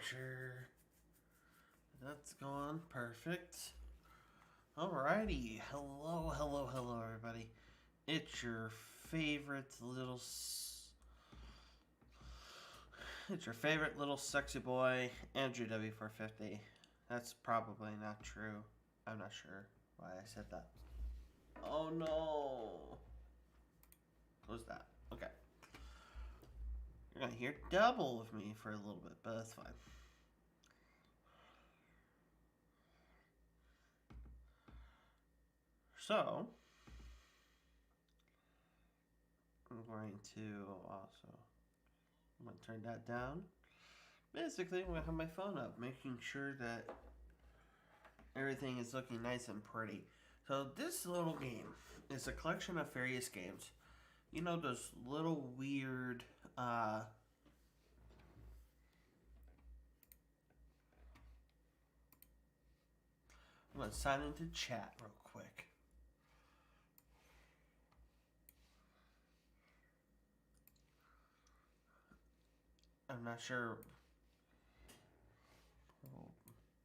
sure that's going perfect. Alrighty. Hello, everybody. It's your favorite little. It's your favorite little sexy boy, Andrew W450. That's probably not true. I'm not sure why I said that. Oh no. Close that. Okay. You're gonna hear double of me for a little bit, but that's fine. So, I'm going to turn that down. Basically, I'm going to have my phone up, making sure that everything is looking nice and pretty. So, this little game is a collection of various games. You know those little weird, I'm going to sign into chat real quick. I'm not sure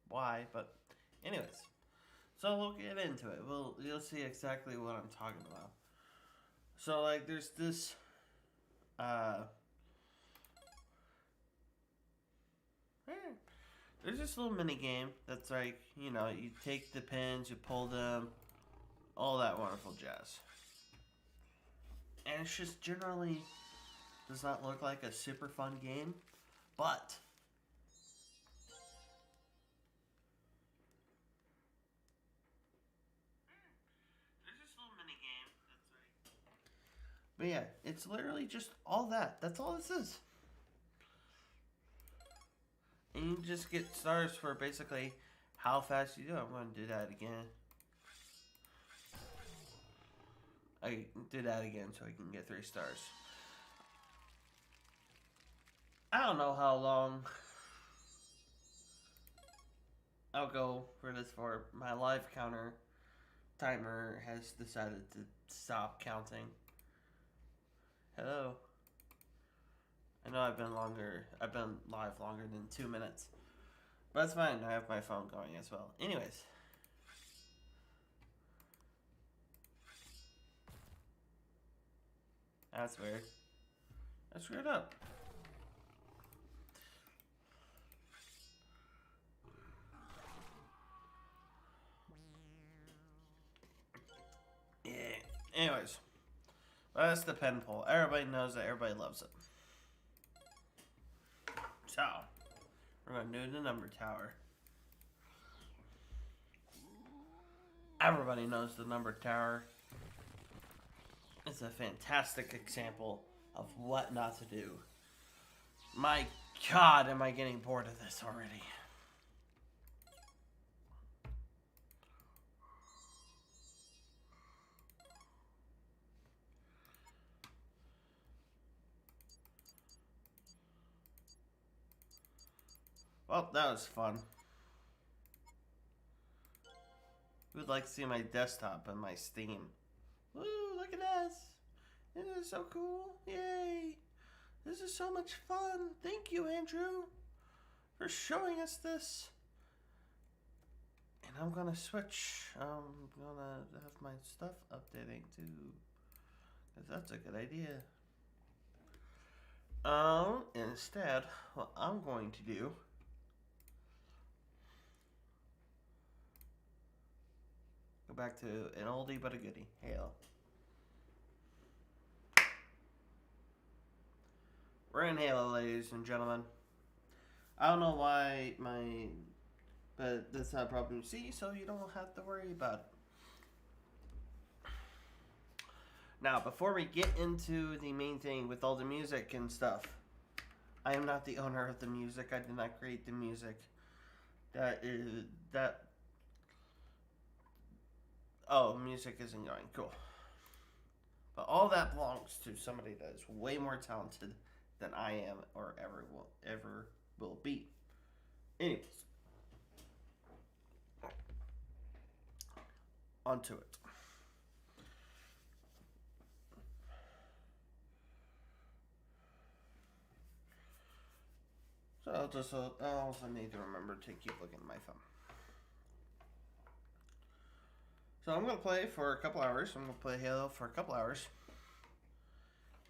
why, but anyways. So we'll get into it. You'll see exactly what I'm talking about. So like there's this there's this little mini game that's like, you know, you take the pins, you pull them, all that wonderful jazz. And it's just generally does not look like a super fun game, but there's this little mini game that's like, but yeah, it's literally just all that. That's all this is. And you just get stars for basically how fast you do. I'm going to do that again. I did that again so I can get 3 stars. I don't know how long I'll go for this for. My live counter timer has decided to stop counting. Hello. I know I've been live longer than 2 minutes. But that's fine, I have my phone going as well. Anyways. That's weird. I screwed up. Yeah. Anyways. That's the pen pull. Everybody knows that. Everybody loves it. So, we're going to do the number tower. Everybody knows the number tower. It's a fantastic example of what not to do. My God, am I getting bored of this already? Well, that was fun. Who would like to see my desktop and my Steam? Woo, look at this. Isn't this so cool? Yay. This is so much fun. Thank you, Andrew, for showing us this. And I'm going to switch. I'm going to have my stuff updating too. Because that's a good idea. Instead, what I'm going to do go back to an oldie but a goodie. Halo. We're in Halo, ladies and gentlemen. I don't know why but that's not a problem to see, so you don't have to worry about it. Now, before we get into the main thing with all the music and stuff, I am not the owner of the music. I did not create the music. Oh, music isn't going. Cool. But all that belongs to somebody that is way more talented than I am or ever will be. Anyways. Onto it. So I'll also need to remember to keep looking at my phone. So I'm going to play for a couple hours. I'm going to play Halo for a couple hours.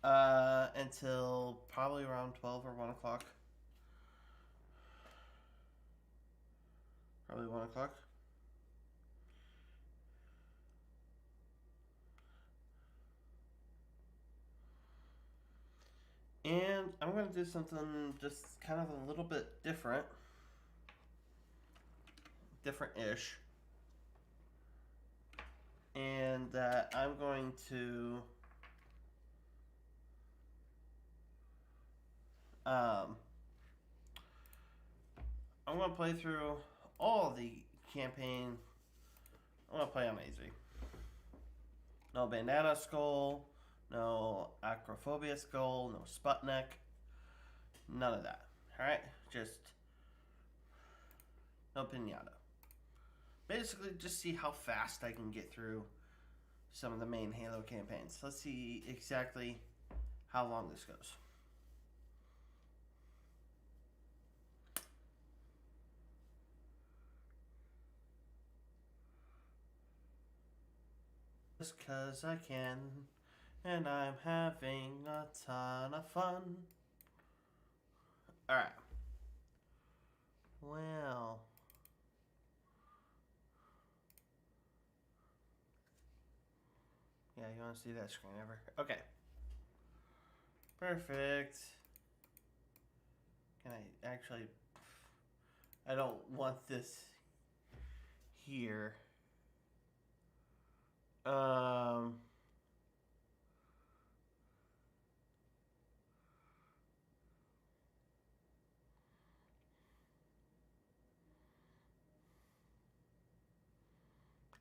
Until probably around 12 or 1 o'clock. Probably 1 o'clock. And I'm going to do something just kind of a little bit different. Different-ish. And I'm going to I'm going to play through all the campaign. I'm going to play on easy. No Bandana Skull, no Acrophobia Skull, no Sputnik, none of that. Alright? Just no Pinata. Basically, just see how fast I can get through some of the main Halo campaigns. Let's see exactly how long this goes. Just 'cause I can, and I'm having a ton of fun. Alright. Well. Yeah, you want to see that screen ever? Okay. Perfect. Can I actually... I don't want this here.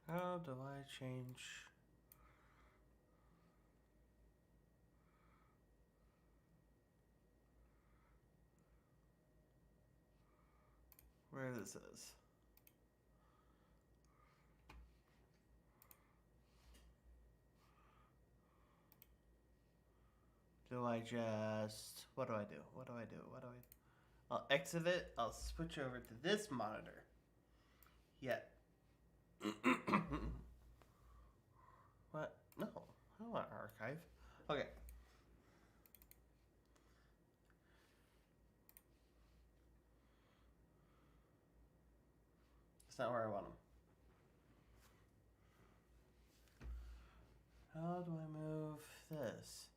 How do I change? Where this is? Do I just... What do I do? What do I do? What do I... I'll exit it. I'll switch over to this monitor. Yet. What? No. I don't want archive. Okay. That's not where I want them. How do I move this?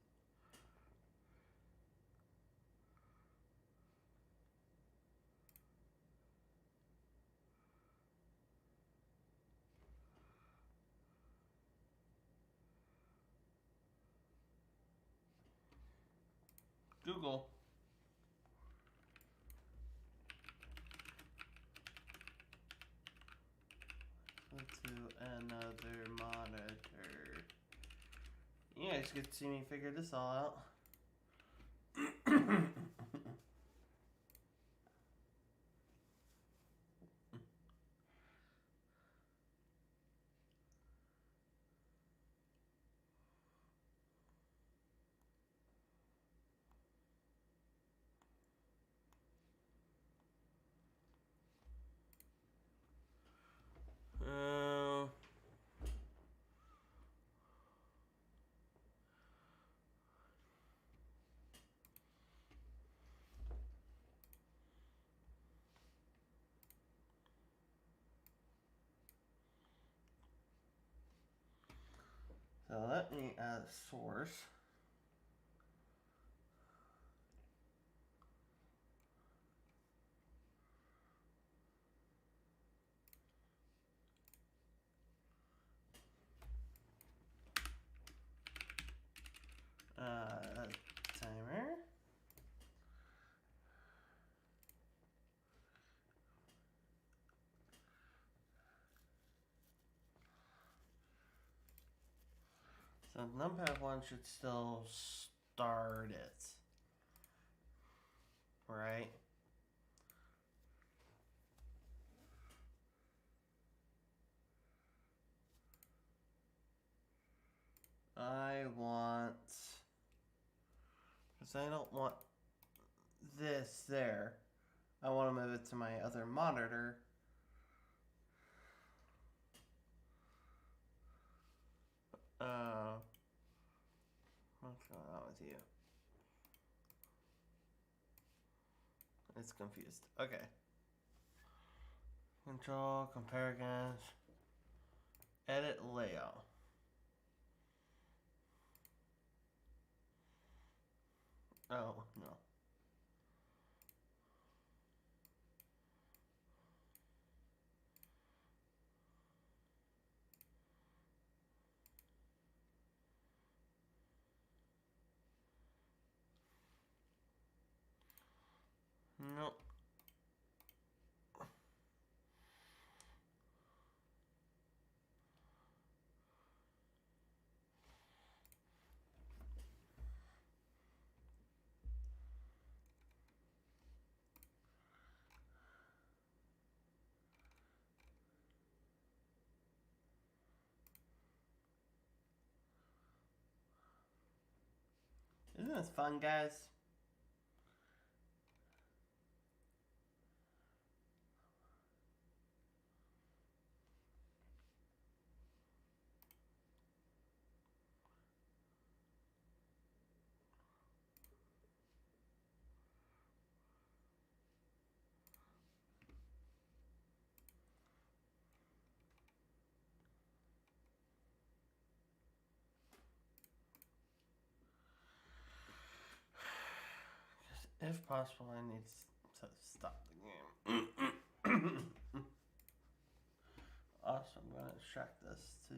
Google. To another monitor. You guys get to see me figure this all out. So let me add a source. Timer. So numpad 1 should still start it. Right? I want... Because I don't want this there. I want to move it to my other monitor. What's going on with you? It's confused. Okay. Control, compare against, edit layout. Oh, no. Nope. Isn't this fun, guys? If possible, I need to stop the game. Also, I'm going to extract this to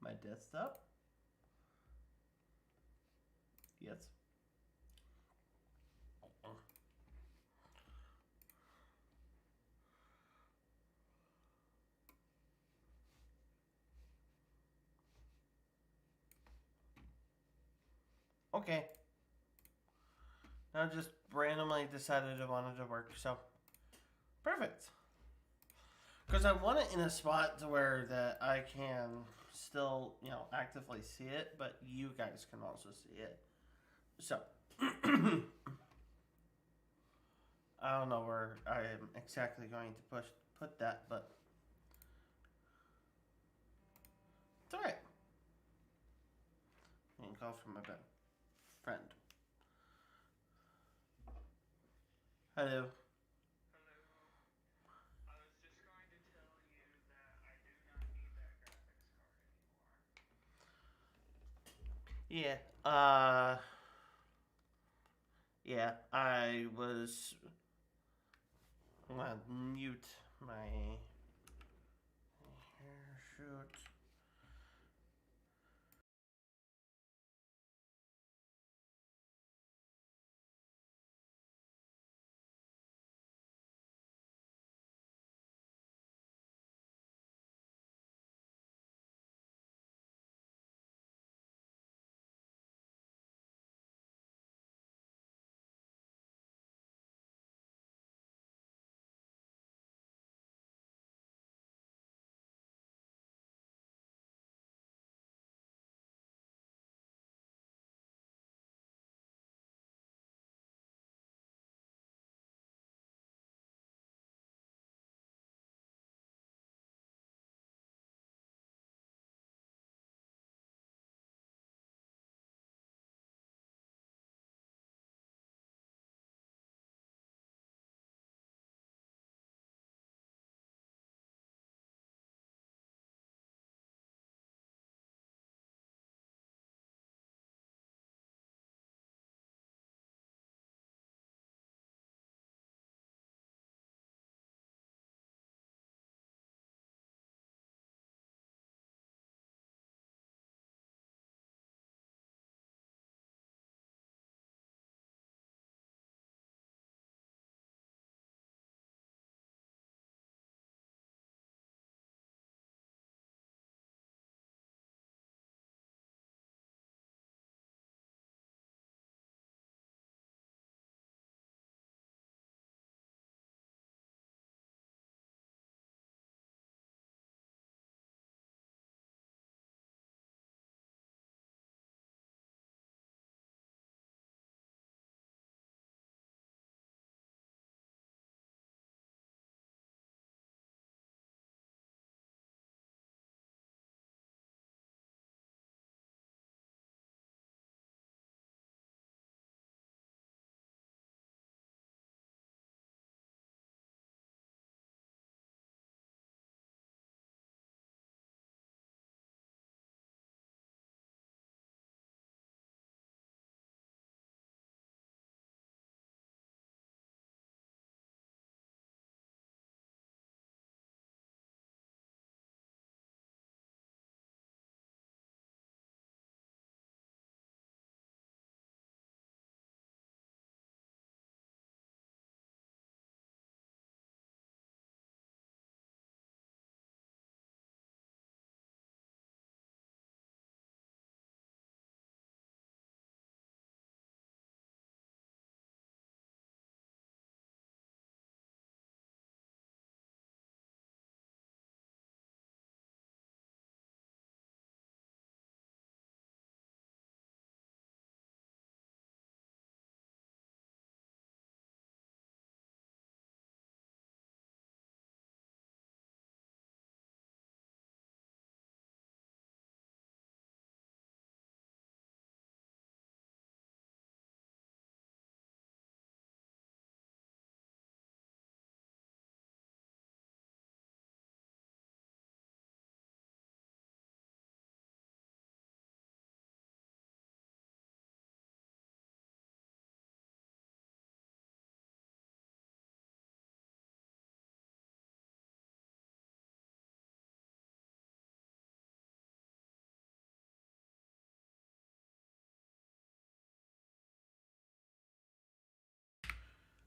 my desktop. Yes. Okay. Now just randomly decided I wanted to work, so perfect. Because I want it in a spot to where that I can still, actively see it, but you guys can also see it. So, I don't know where I am exactly going to put that, but it's alright. Getting calls from my friend. Hello. Yeah. Yeah. I was. I'm gonna mute my. Shoot.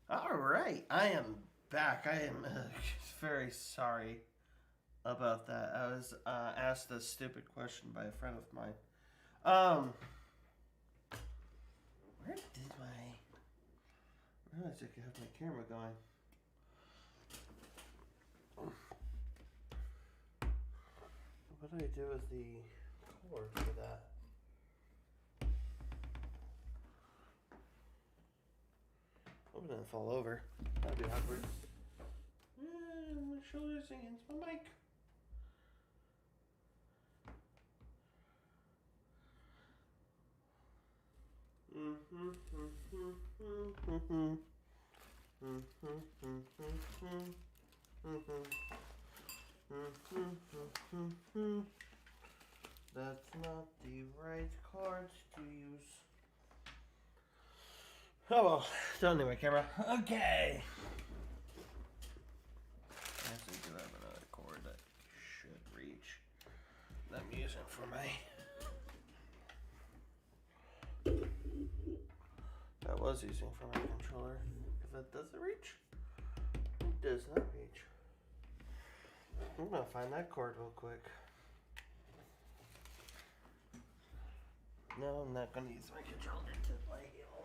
All right, I am back. I am very sorry about that. I was asked a stupid question by a friend of mine. Um, where did my? I realized I could have my camera going. What do I do with the cord for that? Hope it doesn't fall over. That'd be awkward. My shoulder's against my mic. That's not the right cord to use. Oh well, don't need my camera. Okay. I actually do have another cord that should reach. That I'm using for my. That was using for my controller. If it doesn't reach, it does not reach. I'm gonna find that cord real quick. No, I'm not gonna use my controller to play Halo.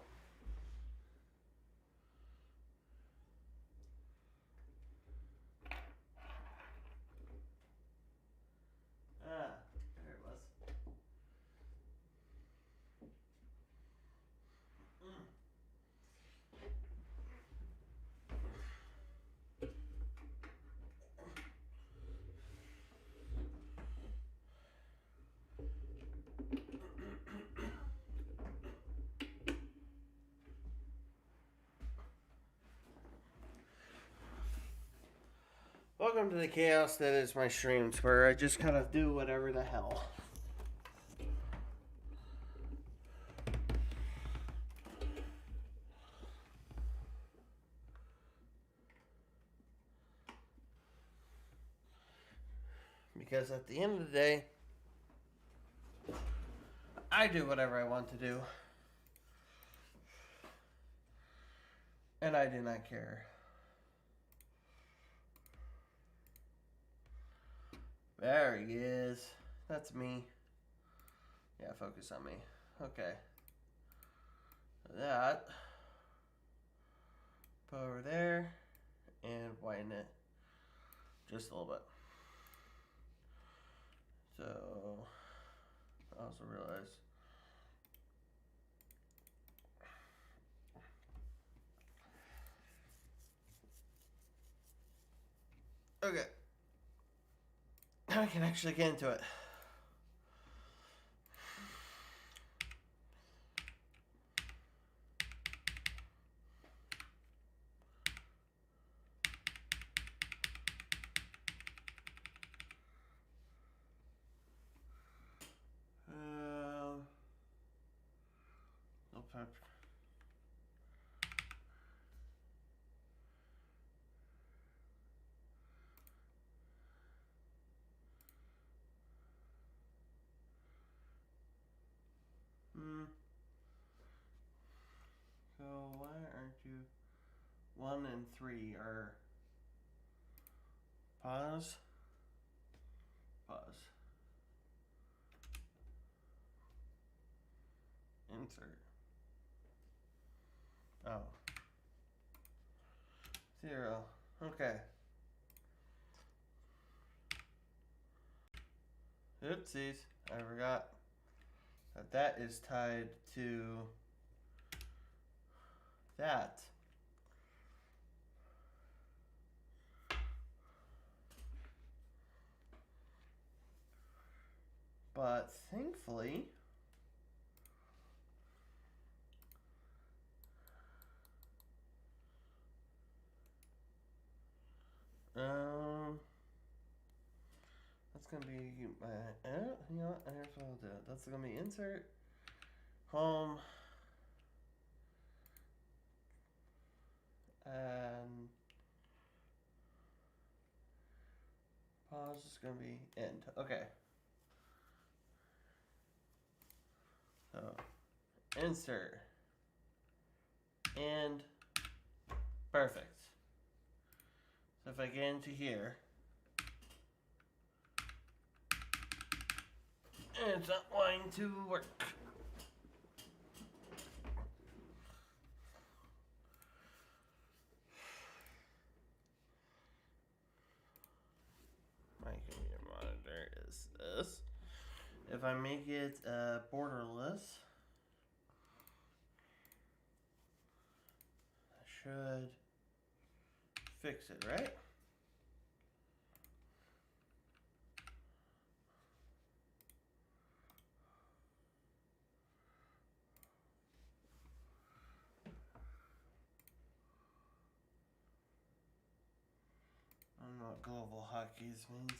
Ah, there it was. Welcome to the chaos that is my streams, where I just kind of do whatever the hell. Because at the end of the day, I do whatever I want to do. And I do not care. There he is. That's me. Yeah, focus on me. Okay. That. Put over there. And widen it. Just a little bit. So, I also realized. Okay. Now I can actually get into it. Okay. So why aren't you? 1 and 3 are pause. Pause. Insert. Oh. 0. Okay. Oopsies. I forgot that is tied to that. But thankfully, that's gonna be my. You know what? Here's what I'll do. That's gonna be insert, home, and pause is gonna be end. Okay. So insert and Perfect. So if I get into here, it's not going to work. My computer monitor is this. If I make it borderless, I should fix it, right? I don't know what global hotkeys means.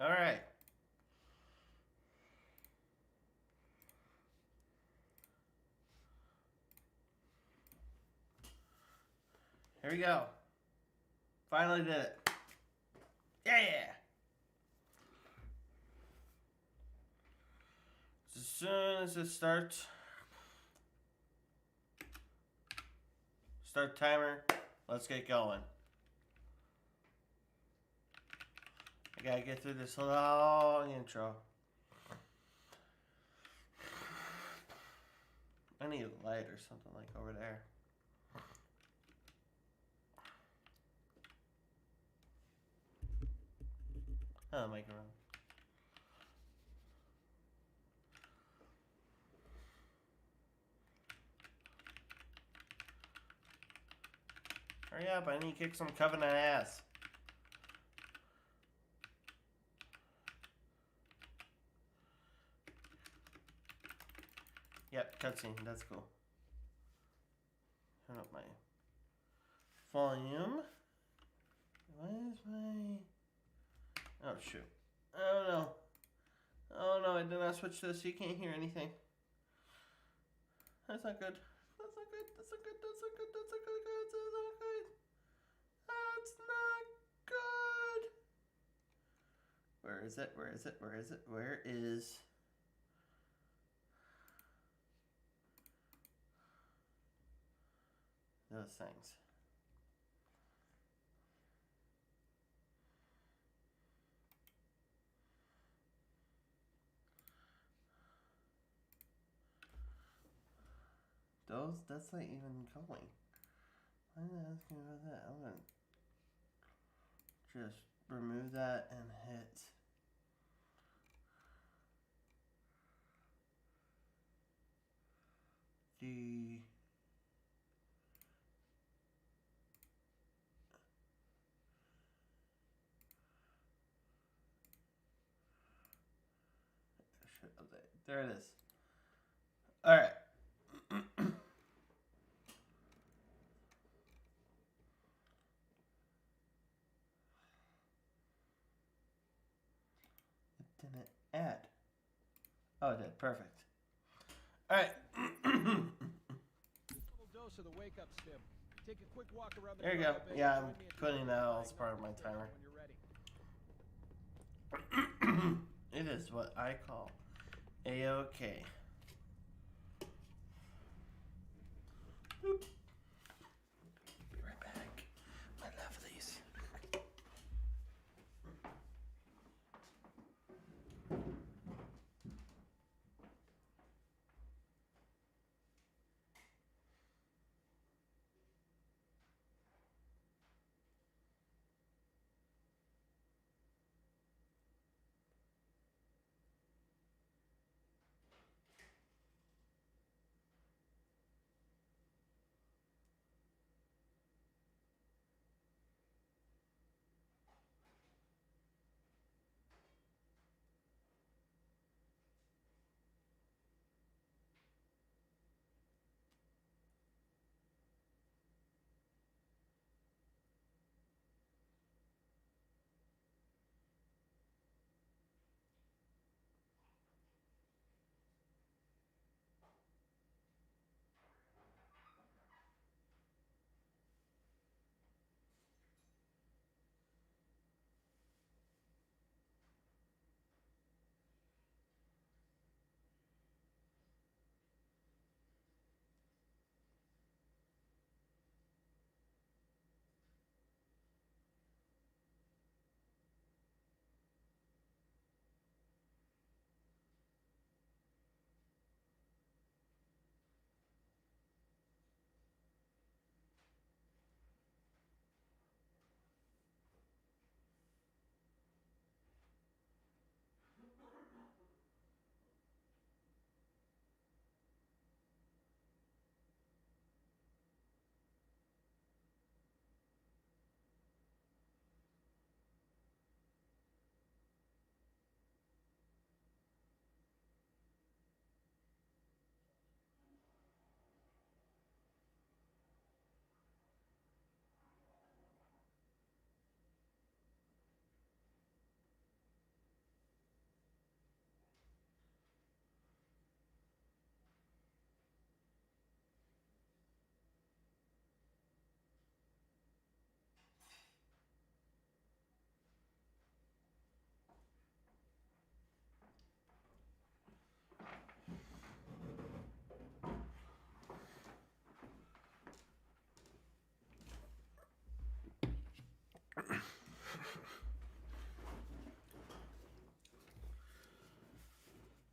All right. Here we go. Finally did it. Yeah. As soon as it starts, start timer. Let's get going. I gotta get through this long intro. I need a light or something like over there. Oh, microphone. Hurry up, I need to kick some Covenant ass. Yep, cutscene, that's cool. Turn up my volume. Why is my... Oh, shoot. Oh, no. Oh, no, I did not switch this, so you can't hear anything. That's not good. That's not good. That's not good. That's not good. That's not good. That's not good. That's not good. Where is it? Where is it? Where is it? Where is... those things? Those? That's not even going. Why did I ask you about that? I'm gonna just remove that and hit the... There it is. All right. It didn't add. Oh, it did. Perfect. All right. Dose of the wake up stim. Take a quick walk around the There you go. Yeah, I'm putting that all as part of my timer. It is what I call A-OK. Boop. Be right back. My lovelies.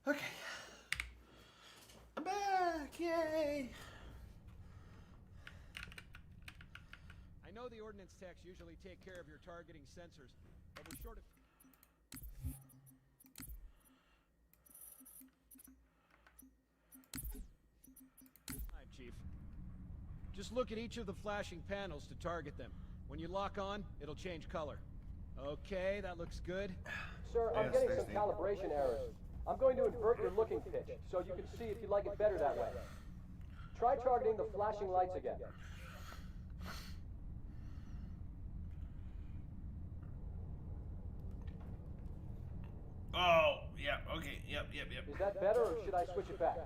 Okay. I'm back! Yay! I know the ordnance techs usually take care of your targeting sensors, but we're short of... Hi, Chief. Just look at each of the flashing panels to target them. When you lock on, it'll change color. Okay, that looks good. Sir, I'm getting some calibration errors. I'm going to invert your looking pitch, so you can see if you like it better that way. Try targeting the flashing lights again. Oh, yeah, okay, yep. Is that better, or should I switch it back?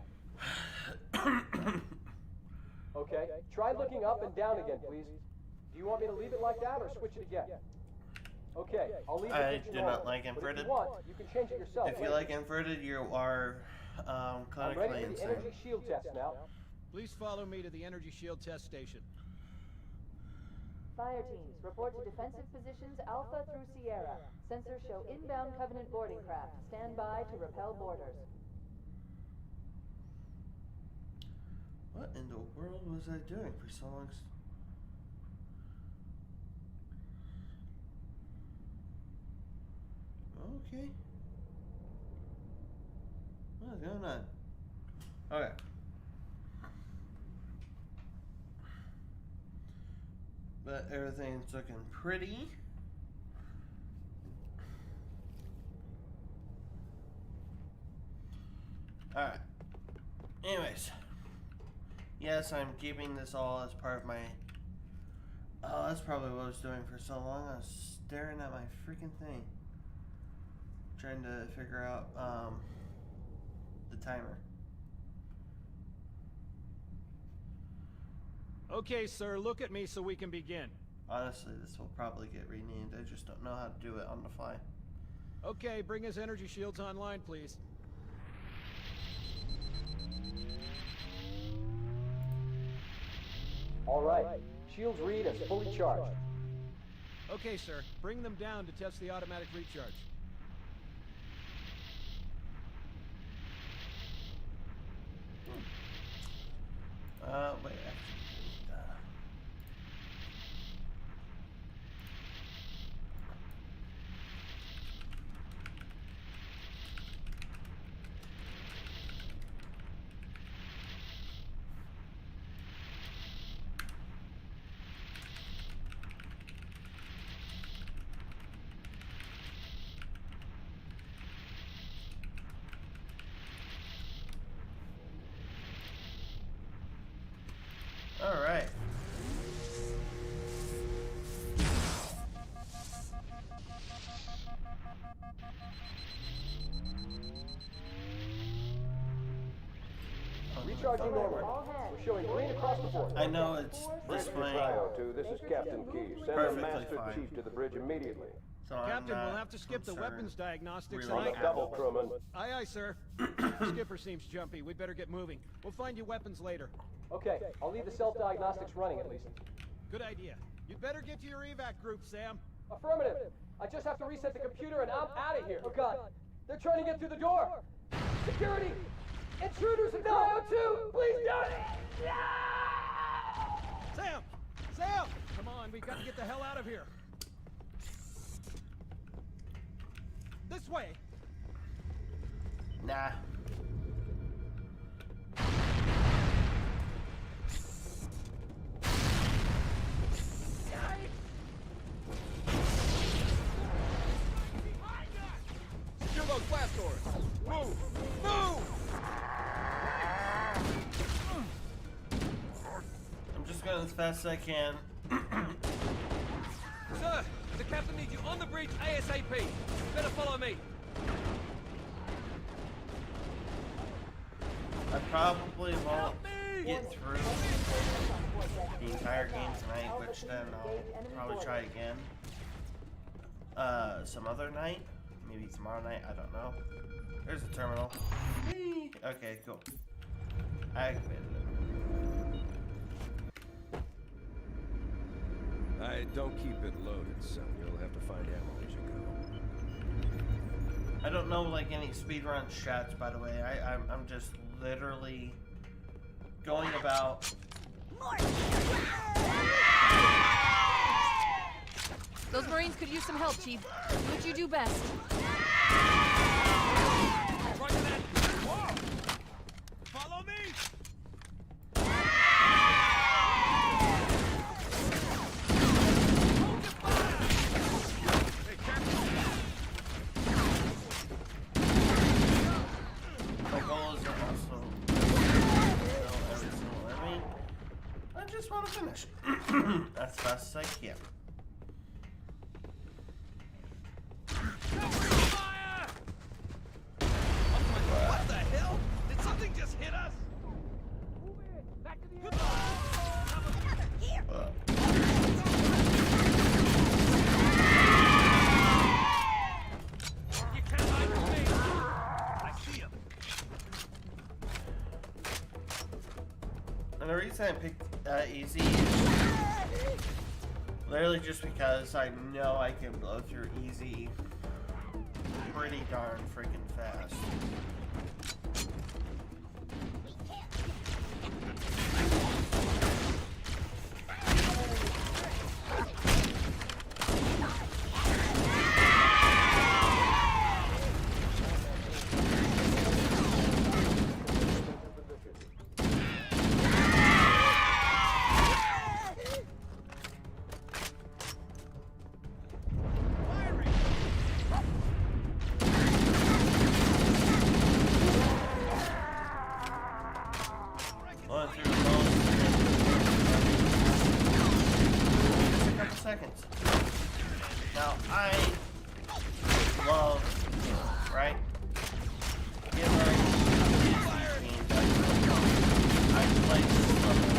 Okay, try looking up and down again, please. Do you want me to leave it like that, or switch it again? Okay, I'll leave the I pitch do normal, not like but inverted. if you want, you can change it yourself. If you like inverted, you are I'm clinically ready for the insane. energy shield test now. Please follow me to the energy shield test station. Fire teams, report to defensive positions Alpha through Sierra. Sensors show inbound Covenant boarding craft. Stand by to repel boarders. What in the world was I doing for so long? Okay. What's going on? Okay. But everything's looking pretty. Alright. Anyways. Yes, I'm keeping this all as part of my... Oh, that's probably what I was doing for so long. I was staring at my freaking thing. Trying to figure out, the timer. Okay, sir, look at me so we can begin. Honestly, this will probably get renamed. I just don't know how to do it on the fly. Okay, bring his energy shields online, please. All right, shields read as fully charged. Okay, sir, bring them down to test the automatic recharge. Wait, actually, all right. Recharging normal. We're showing green across the board. I know it's displaying Cryo 2, this is Captain Key. Send the perfectly Master fine. Chief to the bridge immediately. So I'm Captain, we'll not have to skip the concerned. weapons diagnostics Really? On the tonight. double, crewman. Aye, aye, sir. Skipper seems jumpy. We'd better get moving. We'll find you weapons later. Okay, I'll leave the self-diagnostics running at least. Good idea. You'd better get to your evac group, Sam. Affirmative. I just have to reset the computer and I'm out of here. Oh God, they're trying to get through the door. Security! Intruders in Cryo 2! Please don't! Sam! Sam! Come on, we've got to get the hell out of here. This way. Nah. Secure those blast doors. Move! Move! I'm just going as fast as I can. Sir, the captain needs you on the bridge ASAP. You better follow me. I probably won't get through the entire game tonight, which then I'll probably try again. Some other night. Maybe tomorrow night, I don't know. There's the terminal. Whee! Okay, cool. I activated Don't keep it loaded, son. You'll have to find ammo as you I don't know like any speedrun strats, by the way. I'm just literally going about. Those Marines could use some help, Chief. Do what you do best. Roger that. Whoa! Follow me! Hold your fire! Hey, Captain! My goal is to also kill every single enemy. I just want to finish as fast as I can. Fire! Oh my God, what the hell? Did something just hit us? Move in. Back to the end. You can't hide from me. I see him. And the reason I picked easy is literally just because I know I can blow through easy pretty darn freaking fast. Going through the most just a couple seconds. Now I love, right? I've played this level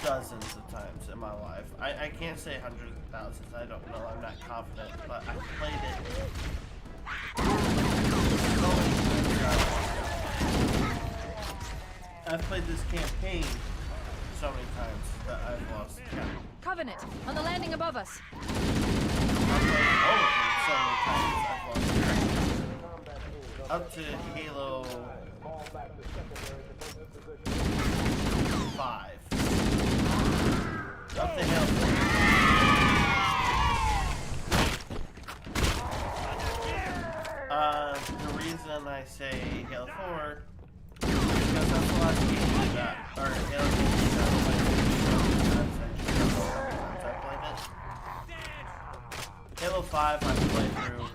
dozens of times in my life. I can't say hundreds of thousands. I don't know. I'm not confident, but I've played it so many times. I've played this campaign so many times that I've lost count. Covenant, on the landing above us. I've played all of them so many times I've lost count. Up to Halo 5. Up to Halo 4. The reason I say Halo 4 because that's the last game that, or Halo game that I played it. Halo 5 I've played through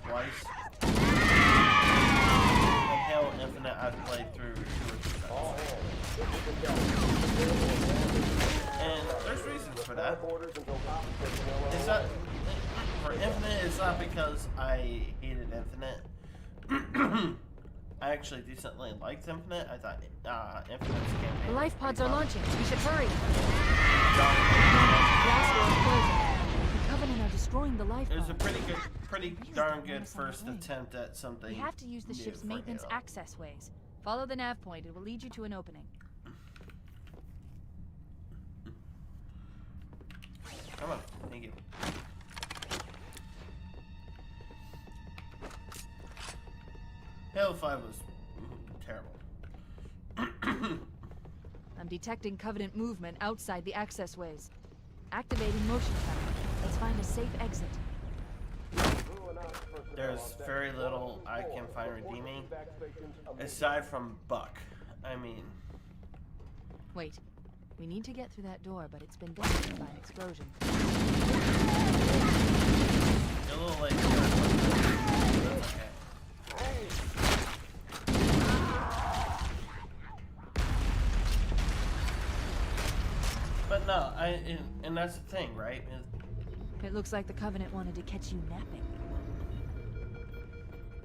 twice. And Halo Infinite I've played through 2 or 3 times. And there's reasons for that. It's not, for Infinite, it's not because I hated Infinite. I actually decently liked Infinite. I thought Infinite's campaign. The life pods are launching. We should hurry. It The Covenant are destroying the life was a pods. pretty darn good first attempt at something. We have to use the new ship's for maintenance Halo. access ways. Follow the nav point. It will lead you to an opening. Come on, thank you. Halo 5 was terrible. I'm detecting Covenant movement outside the access ways. Activating motion tracker. Let's find a safe exit. There's very little I can find redeeming, aside from Buck. I mean, Wait. We need to get through that door, but it's been damaged by an explosion. you're a little late. That's okay. But no, and that's the thing, right? It looks like the Covenant wanted to catch you napping.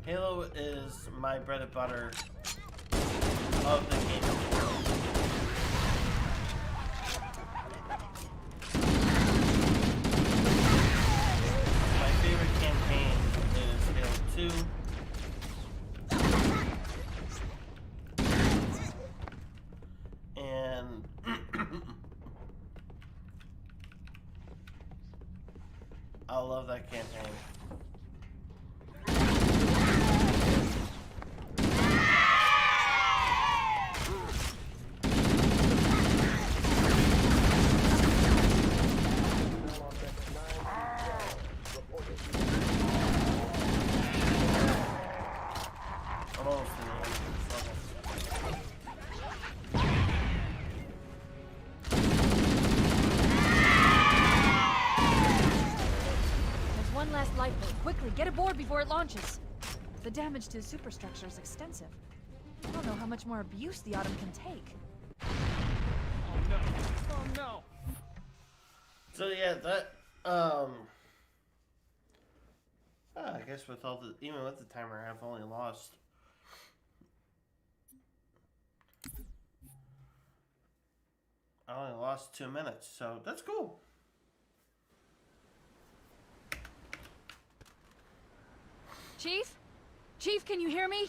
Halo is my bread and butter of the game. My favorite campaign is Halo 2. And I love that campaign. Quickly, get aboard before it launches. The damage to the superstructure is extensive. I don't know how much more abuse the Autumn can take. Oh no! Oh no! So yeah, that I guess with all the even with the timer, I've only lost. I only lost 2 minutes, so that's cool. Chief? Chief, can you hear me?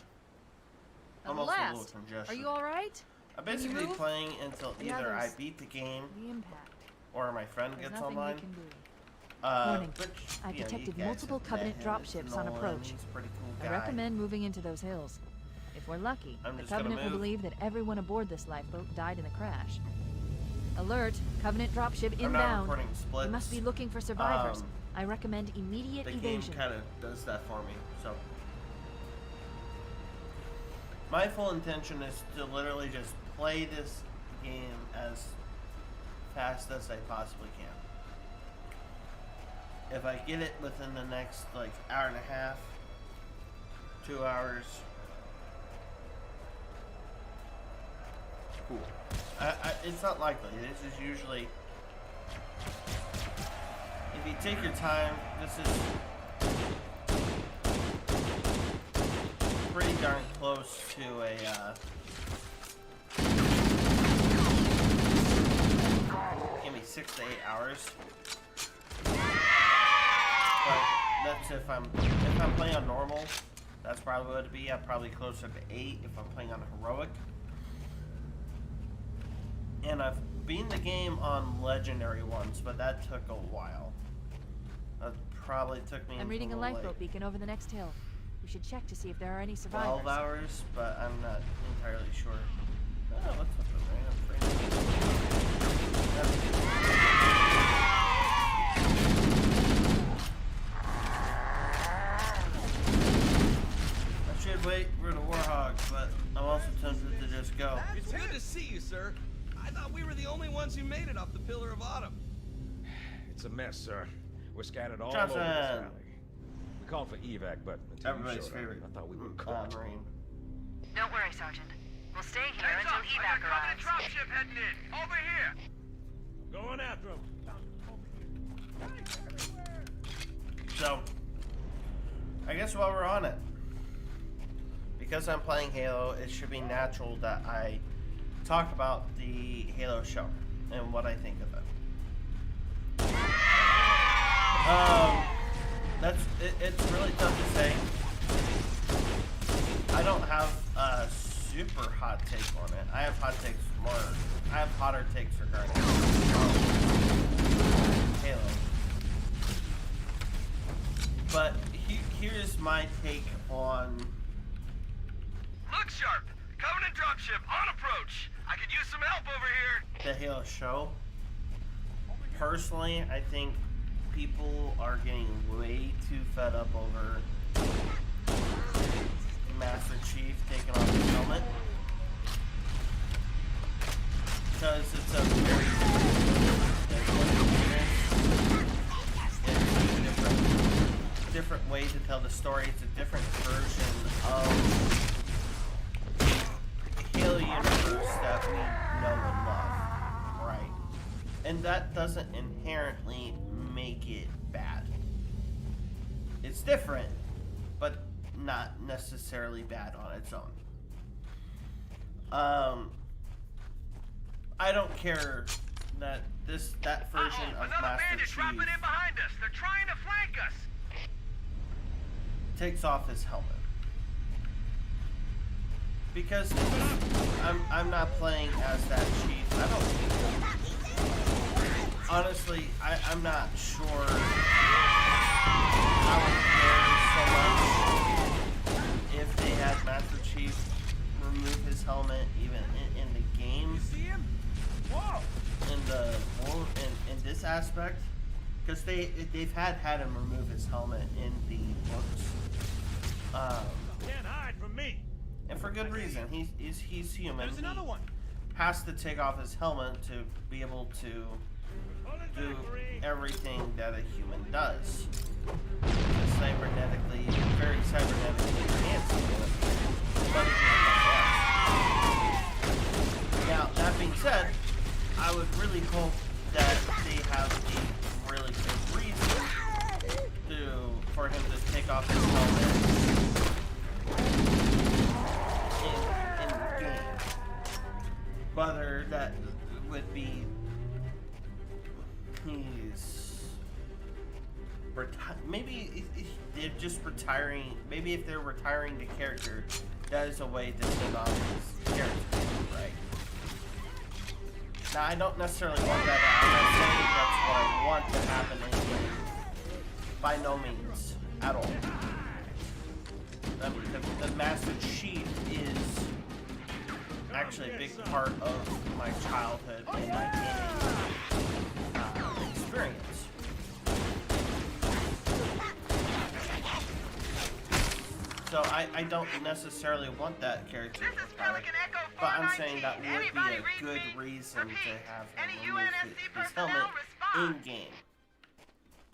I'm also a little Last. congested. Are you alright? I'm Can you basically move? playing until The either I others. beat the game The impact. or my friend There's gets nothing online. we can do. Warning. I've You detected guys multiple have Covenant met him. It's dropships on Nolan. approach. He's a pretty cool I guy. recommend moving into those hills. If we're lucky, I'm the just gonna Covenant will move. believe that everyone aboard this lifeboat died in the crash. Alert! Covenant dropship I'm not inbound. recording splits. We must be looking for survivors. Um, I recommend immediate The game evasion. kind of does that for me. So my full intention is to literally just play this game as fast as I possibly can. If I get it within the next like hour and a half, 2 hours, cool. It's not likely. This is usually, if you take your time, this is pretty darn close to a, give me 6 to 8 hours. But that's if I'm playing on normal, that's probably what it'd be. I'm probably closer to 8 if I'm playing on heroic. And I've beaten the game on legendary ones, but that took a while. That probably took me. I'm reading a until, lifeboat like, beacon over the next hill. We should check to see if there are any survivors. 12 hours, but I'm not entirely sure. Oh, what's up with I should wait for the Warhawks, but I'm also tempted to just go. It's good to see you, sir. I thought we were the only ones who made it off the Pillar of Autumn. It's a mess, sir. We're scattered all Johnson. over this valley. We called for evac, but until Everybody's you showed favorite. up, I thought we were caught. Marine. Don't worry, Sergeant. We'll stay here until evac arrives. dropship heading in. Over here. Going after him. So, I guess while we're on it, because I'm playing Halo, it should be natural that I talk about the Halo show and what I think of it. It's really tough to say. I don't have a super hot take on it. I have hotter takes regarding Halo. But here's my take on Look sharp. Covenant dropship on approach. I could use some help over here. the Halo show. Personally, I think people are getting way too fed up over Master Chief taking off his helmet. Because it's a very different way to tell the story. It's a different version of the Halo universe that we know and love, right? And that doesn't inherently make it bad. It's different, but not necessarily bad on its own. I don't care that that version of Master Chief behind us. They're trying to flank us. takes off his helmet. Because I'm not playing as that chief. I don't. Honestly, I'm not sure I would care so much if they had Master Chief remove his helmet even in the game. See him? Whoa! In the world, in this aspect, because they've had him remove his helmet in the books. Can't hide from me. And for good reason. He's human. There's another one. Has to take off his helmet to be able to do everything that a human does. very cybernetically enhanced. But now, that being said, I would really hope that they have a really good reason for him to take off his helmet in game. Whether that would be maybe they're just retiring. Maybe if they're retiring the character, that is a way to send off his character, right? Now, I don't necessarily want that. I'm not saying that's what I want to happen in game. By no means at all. I mean, the Master Chief is actually a big part of my childhood and my gaming experience. So I don't necessarily want that character to retire, but I'm saying that would be a good reason to have him remove his helmet in-game.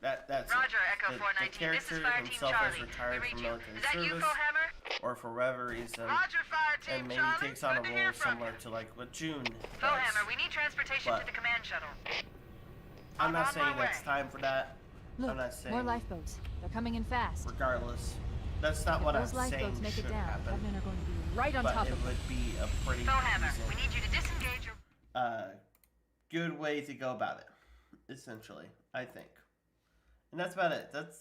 That's Roger, Echo the 419. character This is Fire Team himself Charlie. is retired We from read you. military Is that you, service, Fohammer? or for whatever reason, Roger, Fire Team and maybe Charlie. takes on a Good to role hear from similar you. to like what June does. Fohammer, we need transportation But to the command shuttle. I'm not on saying my it's way. time for that. Look, I'm not saying more lifeboats. They're coming in fast. regardless. That's not what I'm Those saying lifeboats make should it down. happen. Covenant are going to be right on But top it of it. would be a pretty Fohammer, decent, we need you to disengage your... good way to go about it, essentially, I think. And that's about it. That's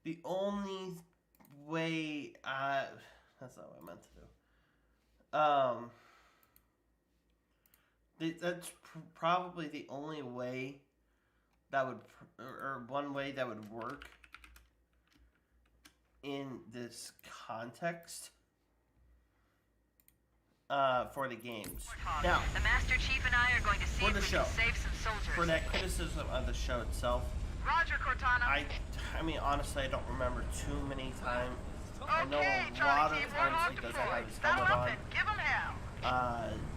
the only way that's not what I meant to do. That's probably the only way that would, or one way that would work in this context for the games. Now, The Master Chief and I are going to see for if the we show, can save some soldiers. for that criticism of the show itself, Roger, Cortana. I mean, honestly, I don't remember too many times. I know Okay, a Charlie lot of Team, times warlord he doesn't deployed. have his Saddle helmet up on. and give 'em hell.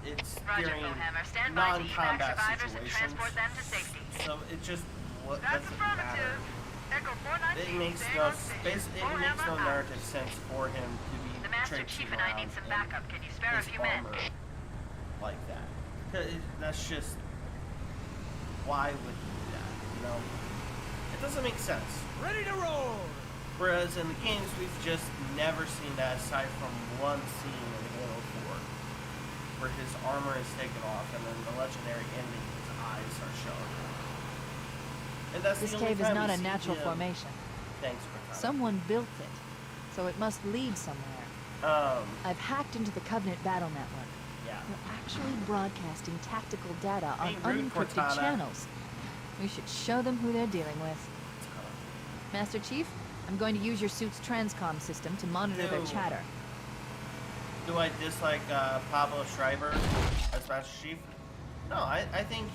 It's Roger, during Fohammer. Stand by to evac non-combat survivors and situations, transport them to safety. so it just That's doesn't matter. affirmative. Echo 419, It makes staying no on station. it makes no Fohammer out. narrative sense for him to be The Master traipsing Chief and I around need some in backup. Can you spare a his few men? armor like that. 'Cause that's just, why would he do that? You know, it doesn't make sense. Ready to roll! Whereas in the games, we've just never seen that aside from one scene in Halo 4, where his armor is taken off and then the legendary ending, his eyes are shown. And that's This the only cave is time not we a see natural him. formation. Thanks for time. Someone built it, so it must lead somewhere. I've hacked into the Covenant battle network. Yeah. They're actually broadcasting tactical data on Hey, rude unencrypted Cortana. channels. We should show them who they're dealing with. Master Chief, I'm going to use your suit's transcom system to monitor their No. chatter. Do I dislike Pablo Schreiber as Master Chief? No, I think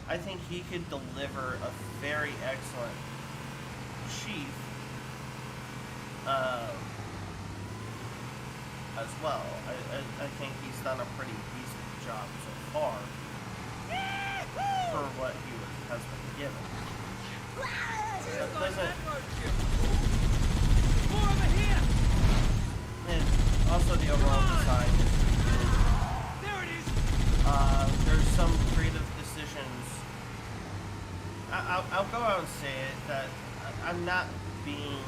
I think he could deliver a very excellent chief as well. I think he's done a pretty decent job so far for what has been given. That doesn't. More over here! And also the overall design is good. There it is! There's some creative decisions. I'll go out and say it that I'm not being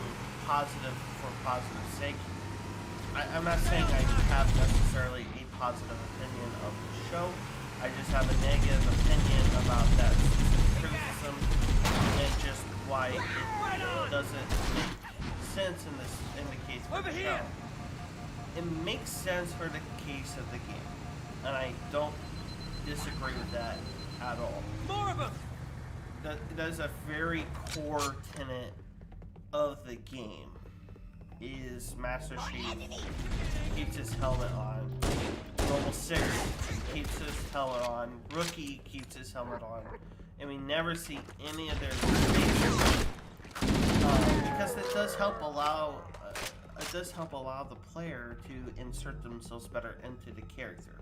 positive for positive sake. I'm not saying I have necessarily a positive opinion of the show. I just have a negative opinion about that criticism and just why it doesn't make sense in the case for the show. It makes sense for the case of the game, and I don't disagree with that at all. More of them! That is a very core tenet of the game. Is Master Chief keeps his helmet on. Normal 6 keeps his helmet on. Rookie keeps his helmet on. And we never see any of their faces. Because it does help allow the player to insert themselves better into the character.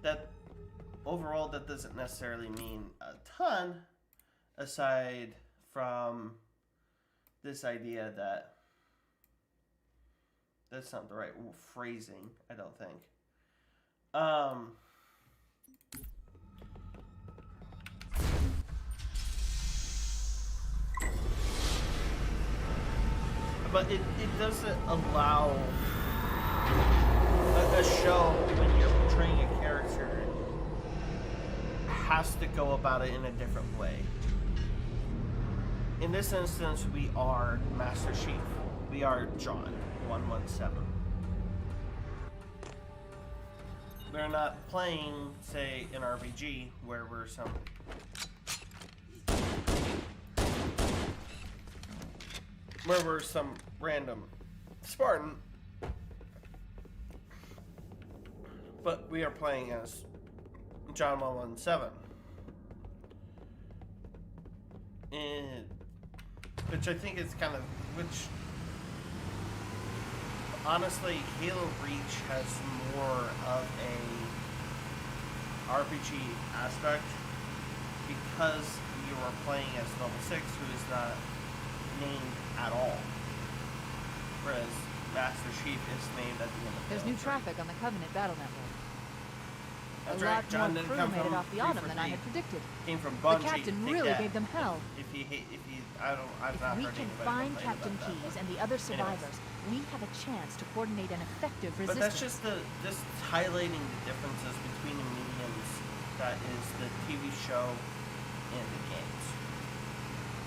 That overall, that doesn't necessarily mean a ton, aside from this idea that that's not the right phrasing, I don't think. But it doesn't allow a show, when you're portraying a character, has to go about it in a different way. In this instance, we are Master Chief. We are John 117. We're not playing, say, an RPG where we're some random Spartan, but we are playing as John 117, and which I think is kind of, which honestly, Halo Reach has more of a RPG aspect because you are playing as Level 6, who is not named at all, whereas Master Chief is named at the end of There's Halo new 3. traffic on the Covenant battle network. That's A right. lot John more didn't crew come made from it off the Autumn 343. than I had predicted. Came from The Bungie. captain Take really that. gave them hell. If I've not We heard can anybody find complain Captain about that, Keyes but and the other anyways. survivors. We have a chance to coordinate an effective But resistance. that's just highlighting the differences between the mediums that is the TV show and the games.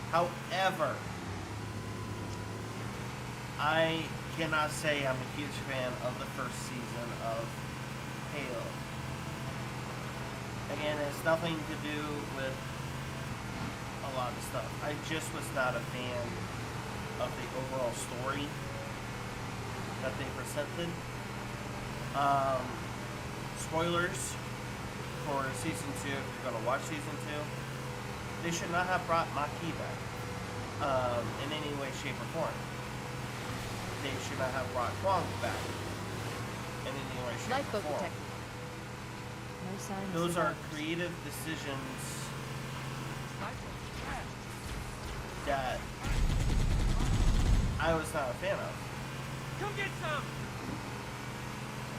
However, I cannot say I'm a huge fan of the first season of Halo. Again, it's nothing to do with a lot of stuff. I just was not a fan of the overall story that they presented. Spoilers for season 2, if you're going to watch season 2, they should not have brought Maki back in any way, shape, or form. They should not have brought Kwong back in any way, shape, Lifeboat or form. detected. No sign of Those are survivors. creative decisions that I was not a fan of. Come get some!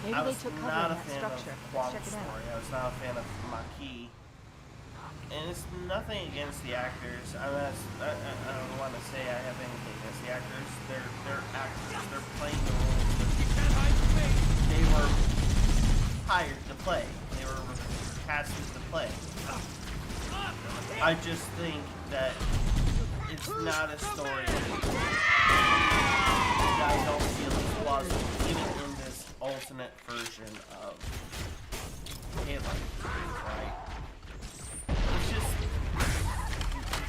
Maybe I they was took cover not in a that fan structure. of Let's Kwong's check it story. out. I was not a fan of Maki. And it's nothing against the actors. I don't want to say I have anything against the actors. They're actors. They're playing the roles that they were hired to play. They were casted to play. I just think that it's not a story that I don't feel is plausible, even in this alternate version of Halo, right? It's just,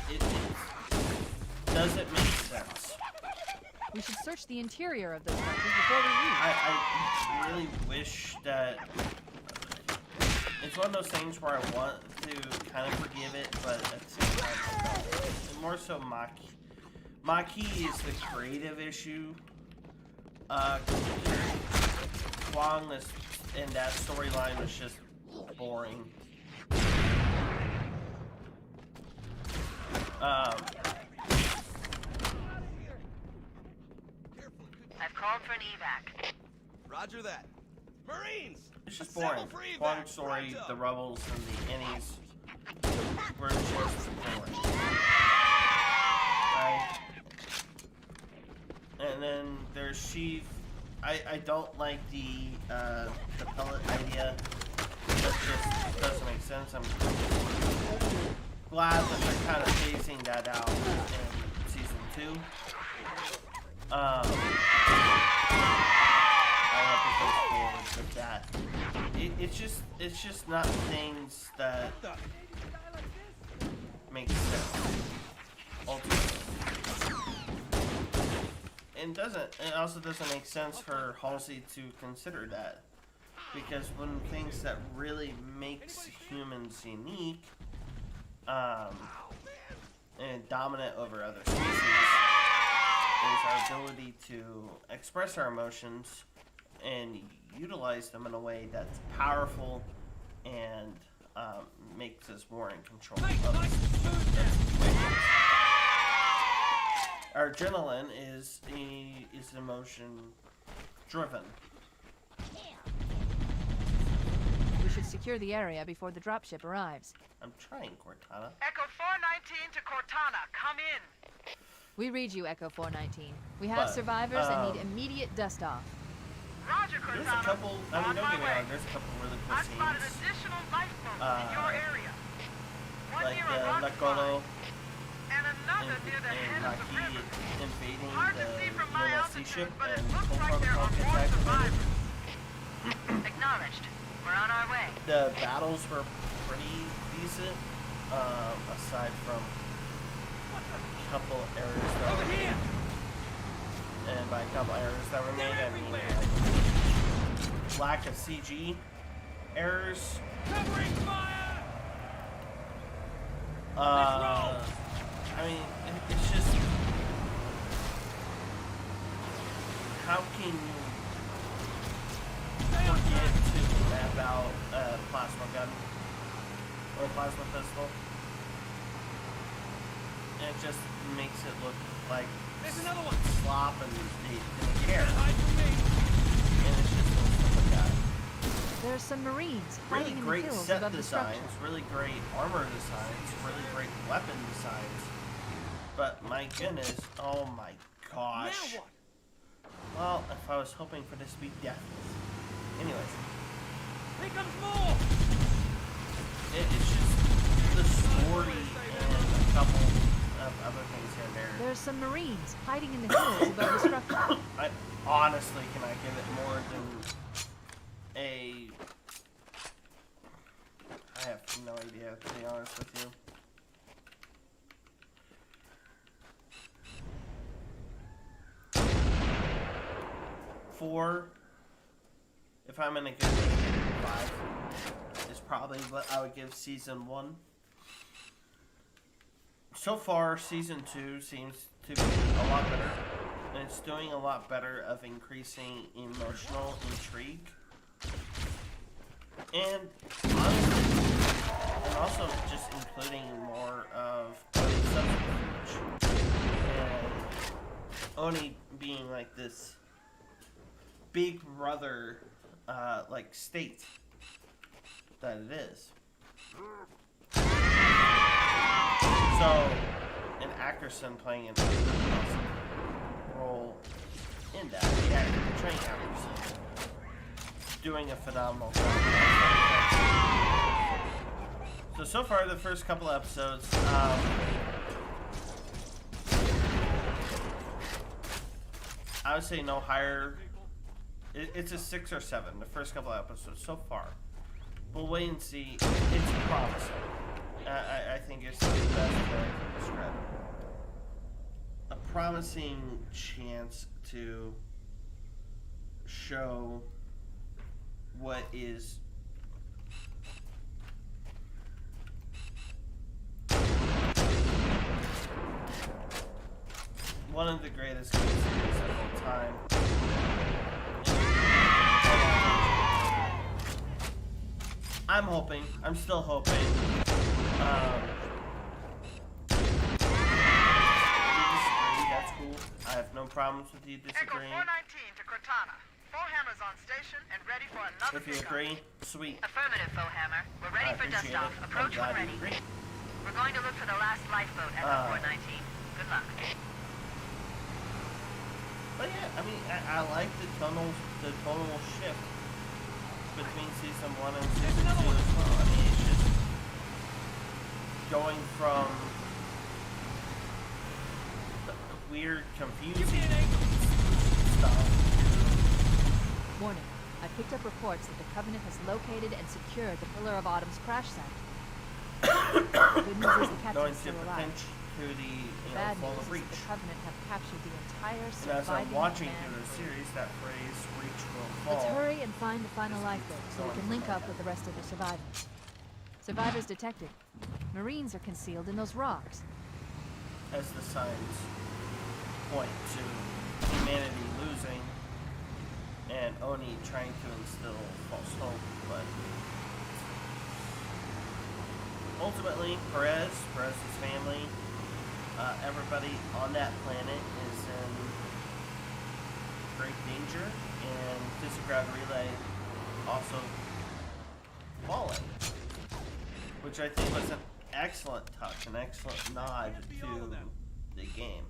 it doesn't make sense. We should search the interior of those structures before we leave. I really wish that it's one of those things where I want to kind of forgive it, but at the same time, and more so Maki. Maki is the creative issue. Kwong and that storyline was just boring. I've called for an evac. Roger that. Marines! It's just Assemble boring. for evac. Kwong's story, Pronto. the Rebels, and the Innies were just boring. Right? And then there's Sheev. I don't like the pellet idea. That just doesn't make sense. I'm glad that they're kind of phasing that out in season 2. I hope it goes forward with that. It's just not things that make sense ultimately. And it also doesn't make sense for Halsey to consider that, because one of the things that really makes humans unique and dominant over other species is our ability to express our emotions and utilize them in a way that's powerful and makes us more in control of us. That's the way our adrenaline is emotion driven. We should secure the area before the dropship arrives. I'm trying, Cortana. Echo 419 to Cortana, come in. We read you, Echo 419. We have But, survivors and need immediate dust-off. Roger, There's Cortana. a couple, I mean, On don't my get me way. wrong, there's a couple really cool I spotted scenes. additional lifeboats in your area. One Like near a rock Nakolo slide, and another near the head of the Maki river. invading Hard to see the from my UNSC altitude, ship but it and looks full like there protocol are gets more activated. survivors. Acknowledged. We're on our way. The battles were pretty decent, aside from a couple errors that were made. And by a couple errors that were made, I mean like lack of CG errors. Covering fire! I mean, it's just, how can you forget to map out a plasma gun or a plasma pistol? And it just makes it look like There's another one! slop and they care. Hide from me! And it's just little stuff like that. There's some Marines Really hiding in the great hills set above the designs, structure. really great armor designs, really great weapon designs. But my goodness, oh my gosh. Now what? Well, if I was hoping for this to be deathless. Anyways, Here comes more! it's just the story and a couple of other things here and there. There's some Marines hiding in the hills above the structure. I honestly cannot give it more than a... I have no idea, to be honest with you. Four, if I'm gonna give it 5, is probably what I would give season 1. So far, season 2 seems to be a lot better, and it's doing a lot better of increasing emotional intrigue. And honestly, and also just including more of subterfuge. And Oni being like this big brother, like state that it is. So, and Ackerson playing an awesome role in that. The actor portraying Ackerson doing a phenomenal job. So far, the first couple episodes, I would say no higher. It's a 6 or 7. The first couple episodes so far. We'll wait and see. It's promising. I think it's the best way I can describe it. A promising chance to show what is one of the greatest game series of all time. I'm hoping. I'm still hoping. You disagree, that's cool. I have no problems with you Echo disagreeing. 419 to Cortana. Foehammer's on station and ready for another If you pickup. agree, sweet. Affirmative, Foehammer. We're ready I for appreciate dust-off. it. I'm Approach when glad you ready. agree. We're going to look for the last lifeboat, Echo 419. Good luck. But yeah, I mean, I like the tonal shift between season 1 and season 2 as well. I mean, it's just going from the weird, confusing stuff. Warning. I picked up reports that the Covenant has located and secured the Pillar of Autumn's crash site. The good news is the Going captain's to still alive. pinch to the The bad fall news of is Reach. that the Covenant have captured the entire And as surviving I'm watching command through the crew. series, that phrase "Reach will fall." Let's hurry and find the final lifeboat so we can link up with the rest of the survivors. Survivors detected. Marines are concealed in those rocks. As the signs point to humanity losing and Oni trying to instill false hope, but ultimately Perez's family everybody on that planet is in great danger, and Physigrad Relay also falling, which I think was an excellent touch, an excellent nod to the game.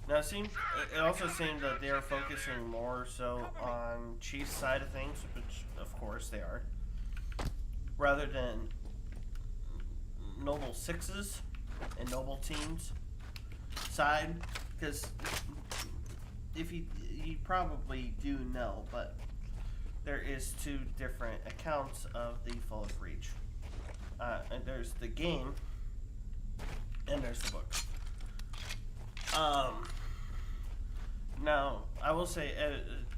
Now it also seemed that they are focusing more so on Chief's side of things, which of course they are, rather than Noble 6's and Noble Team's side, because if you probably do know, but there is 2 different accounts of the Full of Reach. And there's the game, and there's the book. Now, I will say,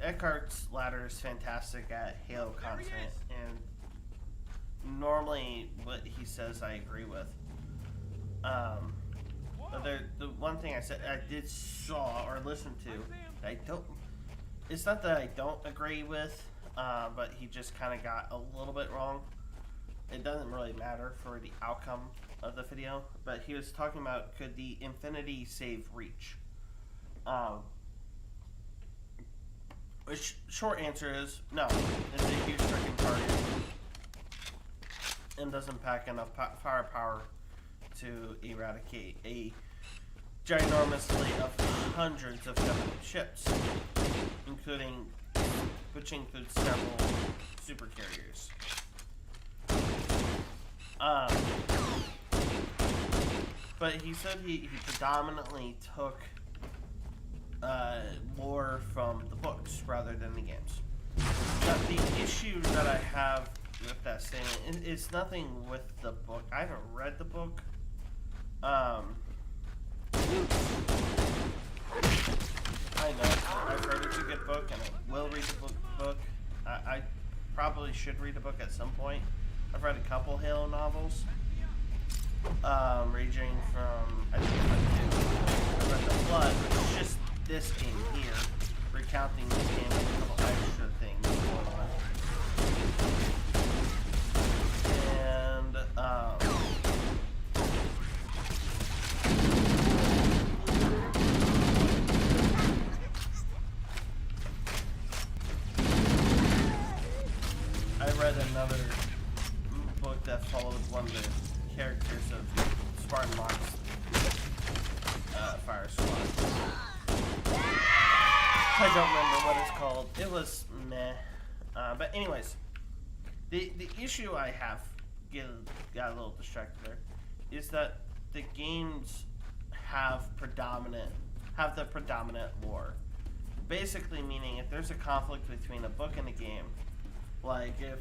Eckhart's Ladder is fantastic at Halo content, and normally what he says I agree with. The one thing I did saw or listen to, it's not that I don't agree with, but he just kind of got a little bit wrong. It doesn't really matter for the outcome of the video, but he was talking about, could the Infinity save Reach? Which, short answer is no. It's a huge freaking target and doesn't pack enough firepower to eradicate a ginormous fleet of hundreds of Covenant ships, including which includes several super carriers. But he said he predominantly took lore from the books rather than the games. Now, the issue that I have with that statement is nothing with the book. I haven't read the book. I know I've heard it's a good book, and I will read the book. I probably should read the book at some point. I've read a couple Halo novels, ranging from I read The Flood, which is just this game here, recounting this game with a couple extra things going on. And I read another book that followed one of the characters of Spartan Locke's Fire Squad. I don't remember what it's called. It was meh. But anyways, the issue I have, got a little distracted there, is that the games have the predominant lore. Basically meaning if there's a conflict between a book and a game, like if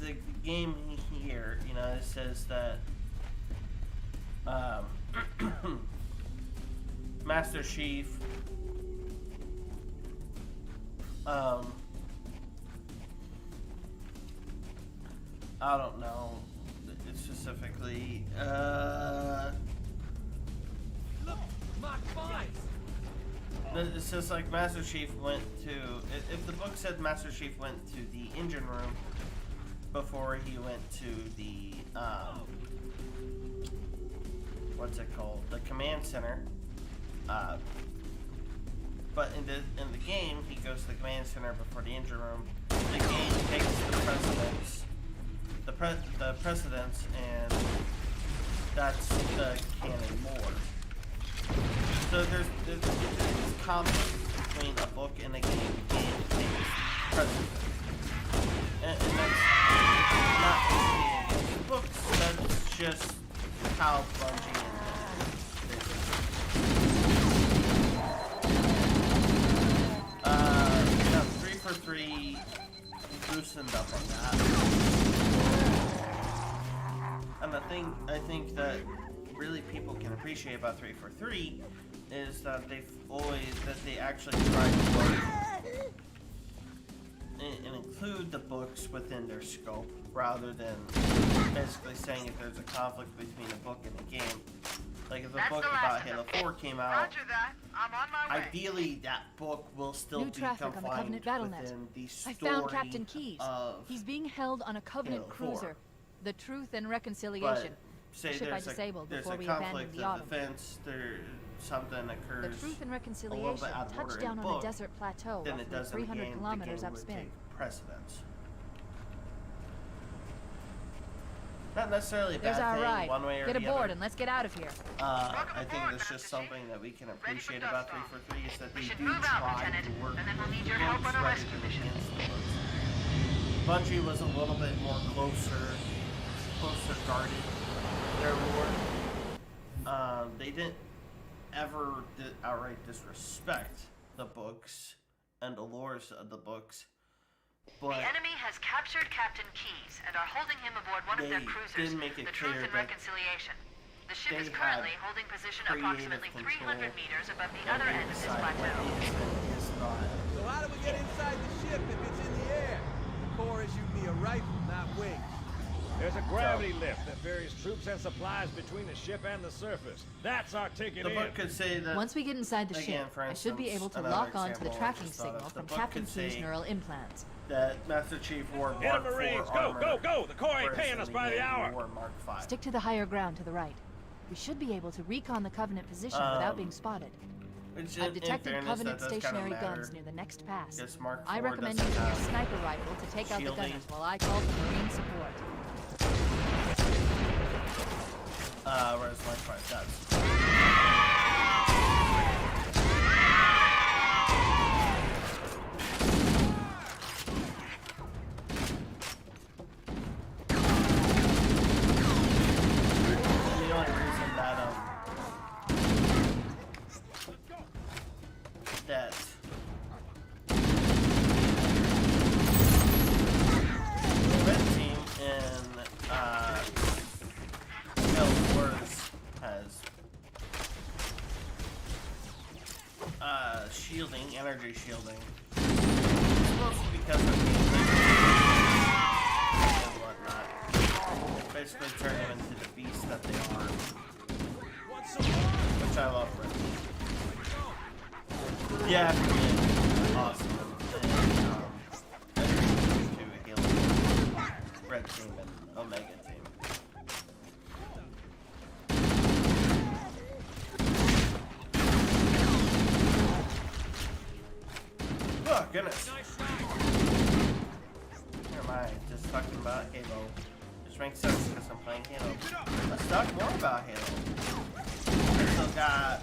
the game here, it says that Master Chief I don't know specifically. Look, Mark 5. It's just like Master Chief went to. If the book said Master Chief went to the engine room before he went to the what's it called? The command center. But in the game, he goes to the command center before the engine room. The game takes the precedence, and that's the canon lore. So there's conflict between a book and a game. The game takes precedence, and that's not against the books. That's just how Bungie and 343 loosened up on that. And the thing I think that really people can appreciate about 343 is that they actually try to work and include the books within their scope, rather than basically saying if there's a conflict between a book and a game, Like if a That's book the last about of Halo them. 4 came out, Roger that. I'm on my way. ideally that book will still New be traffic on the confined Covenant Battlenet. within the I story found Captain Keyes. of He's being held on a Covenant Halo 4. cruiser. The Truth and But Reconciliation. say A ship I there's disabled there's before a we abandoned conflict the of Autumn. defense, something The occurs, Truth and a little Reconciliation bit out of order touched in down the on book, the desert plateau then it roughly does in the 300 game, kilometers the game would upspin. take precedence. Not necessarily a There's bad our thing, ride. one way or Get the aboard other. and let's get out of here. I think it's just something that we can appreciate about 343 is that they We should do move out, try Lieutenant, to work and then we'll with need your the help books on a rather rescue than mission. against the books. Bungie was a little bit more closer guarded their lore. They didn't ever outright disrespect the books and the lores of the books, but The enemy has captured Captain Keyes and are holding him aboard one of their they cruisers, did make it the Truth clear and that Reconciliation. The ship is they currently had holding position creative approximately control 300 meters above the and other they end of this decide what plateau. is and is not. So how do we get inside the ship if it's in the air? The Corps issued me a rifle, not wings. There's a gravity lift that ferries troops and supplies between the ship and the surface. That's our ticket The in. book could say that Once we get inside the again, ship, for I should be instance, able to another lock on to the example I tracking just thought of, signal the from book Captain could Keyes' say neural implants. that Master Chief wore Get 'em, Mark IV Marines! Go, armor, go, go! The Corps ain't whereas paying in us the by the game he hour. wore Mark V. Stick to the higher ground to the right. We should be able to recon the Covenant position without being spotted. Which I've in detected fairness, Covenant that does kinda stationary matter, guns near the next pass. because Mark I IV recommend doesn't using a have sniper rifle to take out the shielding. gunners while I call for Marine support. Whereas Mark V does. The only reason that that red team in Halo Wars has shielding, energy shielding. It's mostly because of and whatnot. Basically turn them into the beasts that they are. Which I love red team. Yeah, it's awesome. And, to Halo red team and Omega team. Oh goodness. Here am I just talking about Halo. Which makes sense because I'm playing Halo. Let's talk more about Halo. I still got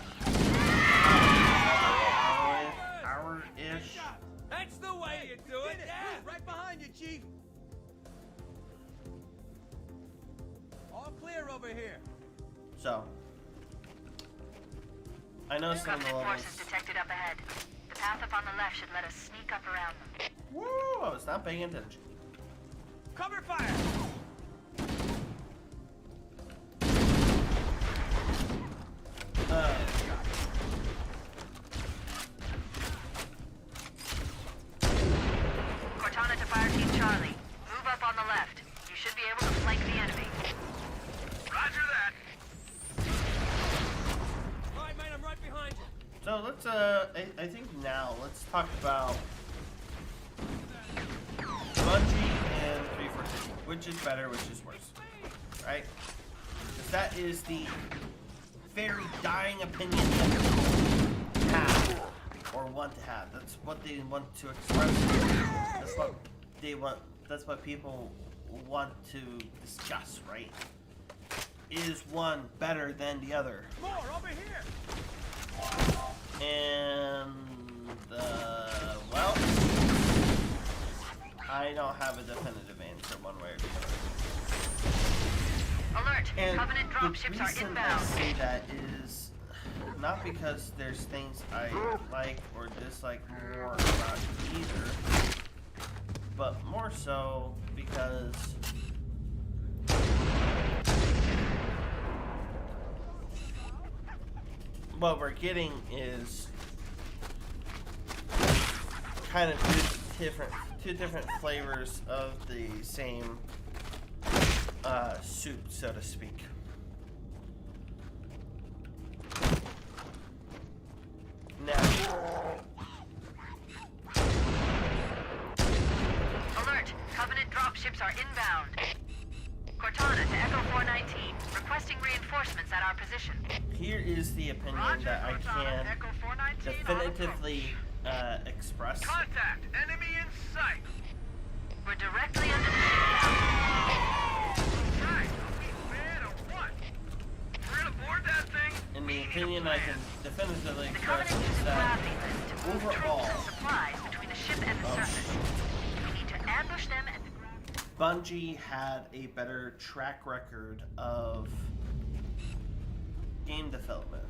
hour-ish. That's the way you do it. Yeah, right behind you, Chief. All clear over here. So I know some of the Covenant levels. forces detected up ahead. The path up on the left should let us sneak up around them. Woo! I was not paying attention. Cover fire. Cortana to Fire Team Charlie. Move up on the left. You should be able to flank the enemy. Roger that. All right, man, I'm right behind you. So let's I think now let's talk about Bungie and 342. Which is better, which is worse, right? Because that is the very dying opinion that people have or want to have. That's what they want to express. That's what they want. That's what people want to discuss, right? Is one better than the other? More over here. And well, I don't have a definitive answer one way or the other. Alert! And Covenant the dropships are reason I inbound. say that is not because there's things I like or dislike more about either, but more so because what we're getting is kind of two different flavors of the same soup, so to speak. reinforcements at our position. Here is the opinion that I can Echo 419 on definitively express. Contact! Enemy in sight! We're directly under the ship now. Right, are we bad or what? We're gonna board that thing? And the opinion I can definitively The express Covenant is uses that gravity lift to move overall, troops and supplies between the ship and the surface. We need to ambush them at the ground. Bungie had a better track record of game development.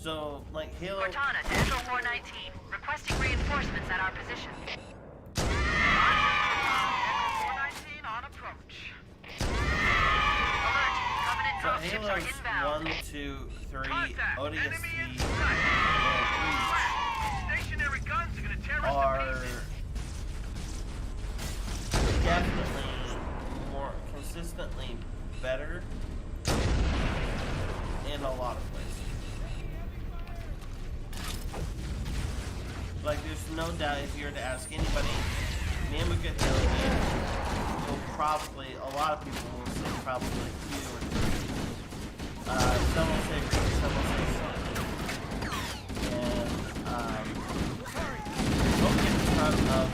So, like Halo. Cortana to Echo 419, requesting reinforcements at our position. Echo 419 on approach. Alert! Covenant So drop ships are Halo's inbound. 1, 2, 3, Contact! ODST, Enemy in and sight! Stationary guns are gonna tear us are to pieces! definitely more consistently better in a lot of places. Like, there's no doubt if you were to ask anybody, name a good Halo game, you'll probably, a lot of people will say probably 2 or 3. Some will say Reach, some will say Sonic. And, don't get in front of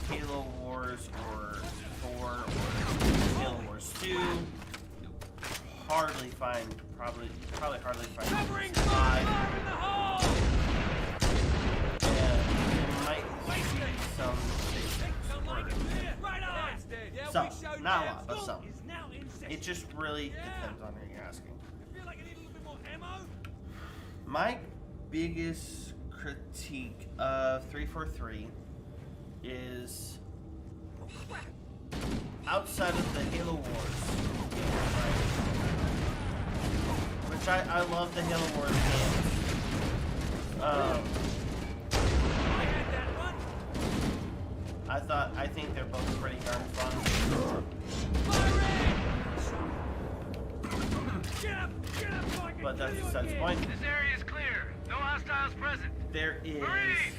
Halo Wars or 4 or Halo Wars 2. Hardly find, probably hardly find 5. Some not a lot, but some. It just really depends on who you're asking. My biggest critique of 343 is outside of the Halo Wars, which I love the Halo Wars games. I think they're both pretty darn fun. But that's besides the point. This area is clear. No hostiles present. There is. Marines!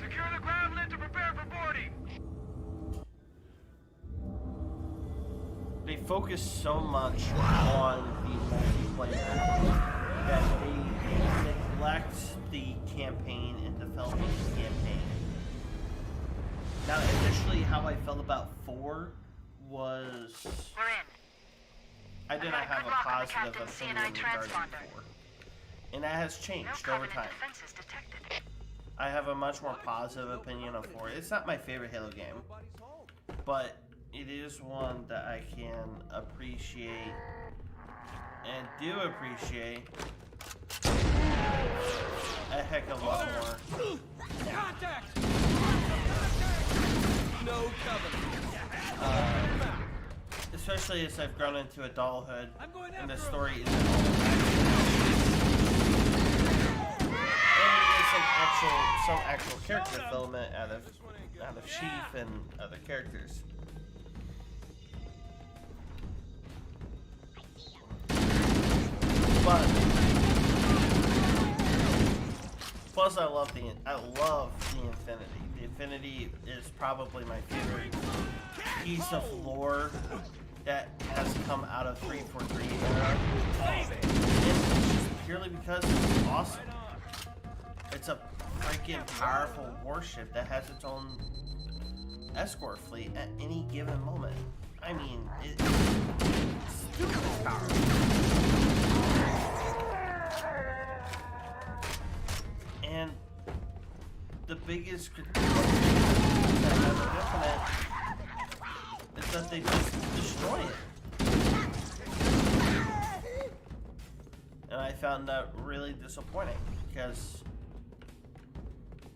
Secure the gravelet to prepare for boarding. They focus so much on the multiplayer that they neglect the campaign and developing the campaign. Now, initially, how I felt about 4 was We're in. I did not have a positive opinion regarding 4, and that has No changed over Covenant time. defenses detected. I have a much more positive opinion of 4. It's not my favorite Halo game, but it is one that I can appreciate and do appreciate a heck of a lot more. Contact! No Covenant. Especially as I've grown into adulthood, and the story isn't all and there's some actual character development out of Sheaf and other characters. But plus, I love the Infinity. The Infinity is probably my favorite piece of lore that has come out of 343 era. And it's just purely because it's awesome. It's a freaking powerful warship that has its own escort fleet at any given moment. I mean, it's stupid powerful. And the biggest critique that has Infinite is that they just destroy it. And I found that really disappointing because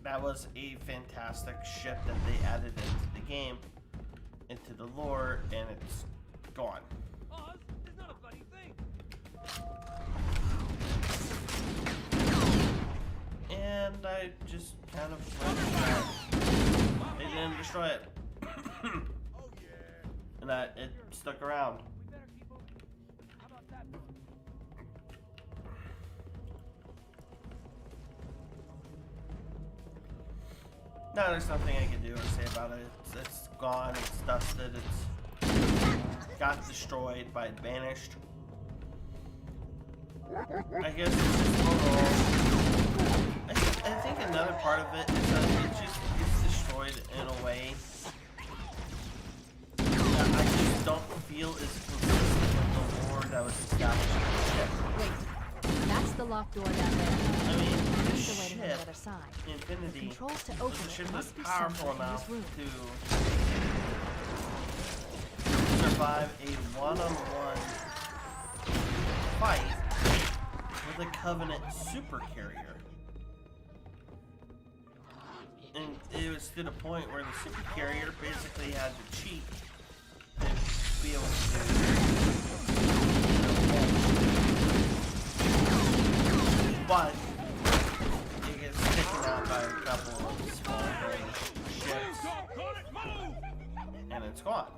that was a fantastic ship that they added into the game, into the lore, and it's gone. It's not a funny thing. And I just kind of went back. They didn't destroy it. And it stuck around. No, there's nothing I can do or say about it. It's gone, it's dusted, it's got destroyed by it vanished. I guess it's just overall. I think another part of it is that it just gets destroyed in a way that I just don't feel is consistent with the lore that was established in the ship. Wait, that's the locked door down there. I mean, the Need to wait on the ship, other side. Infinity, Controls to was open a ship it that's must be powerful somewhere in enough this room. to survive a one-on-one fight with a Covenant super carrier. And it was to the point where the super carrier basically had to cheat to be able to but it gets taken out by a couple of small ships and it's gone.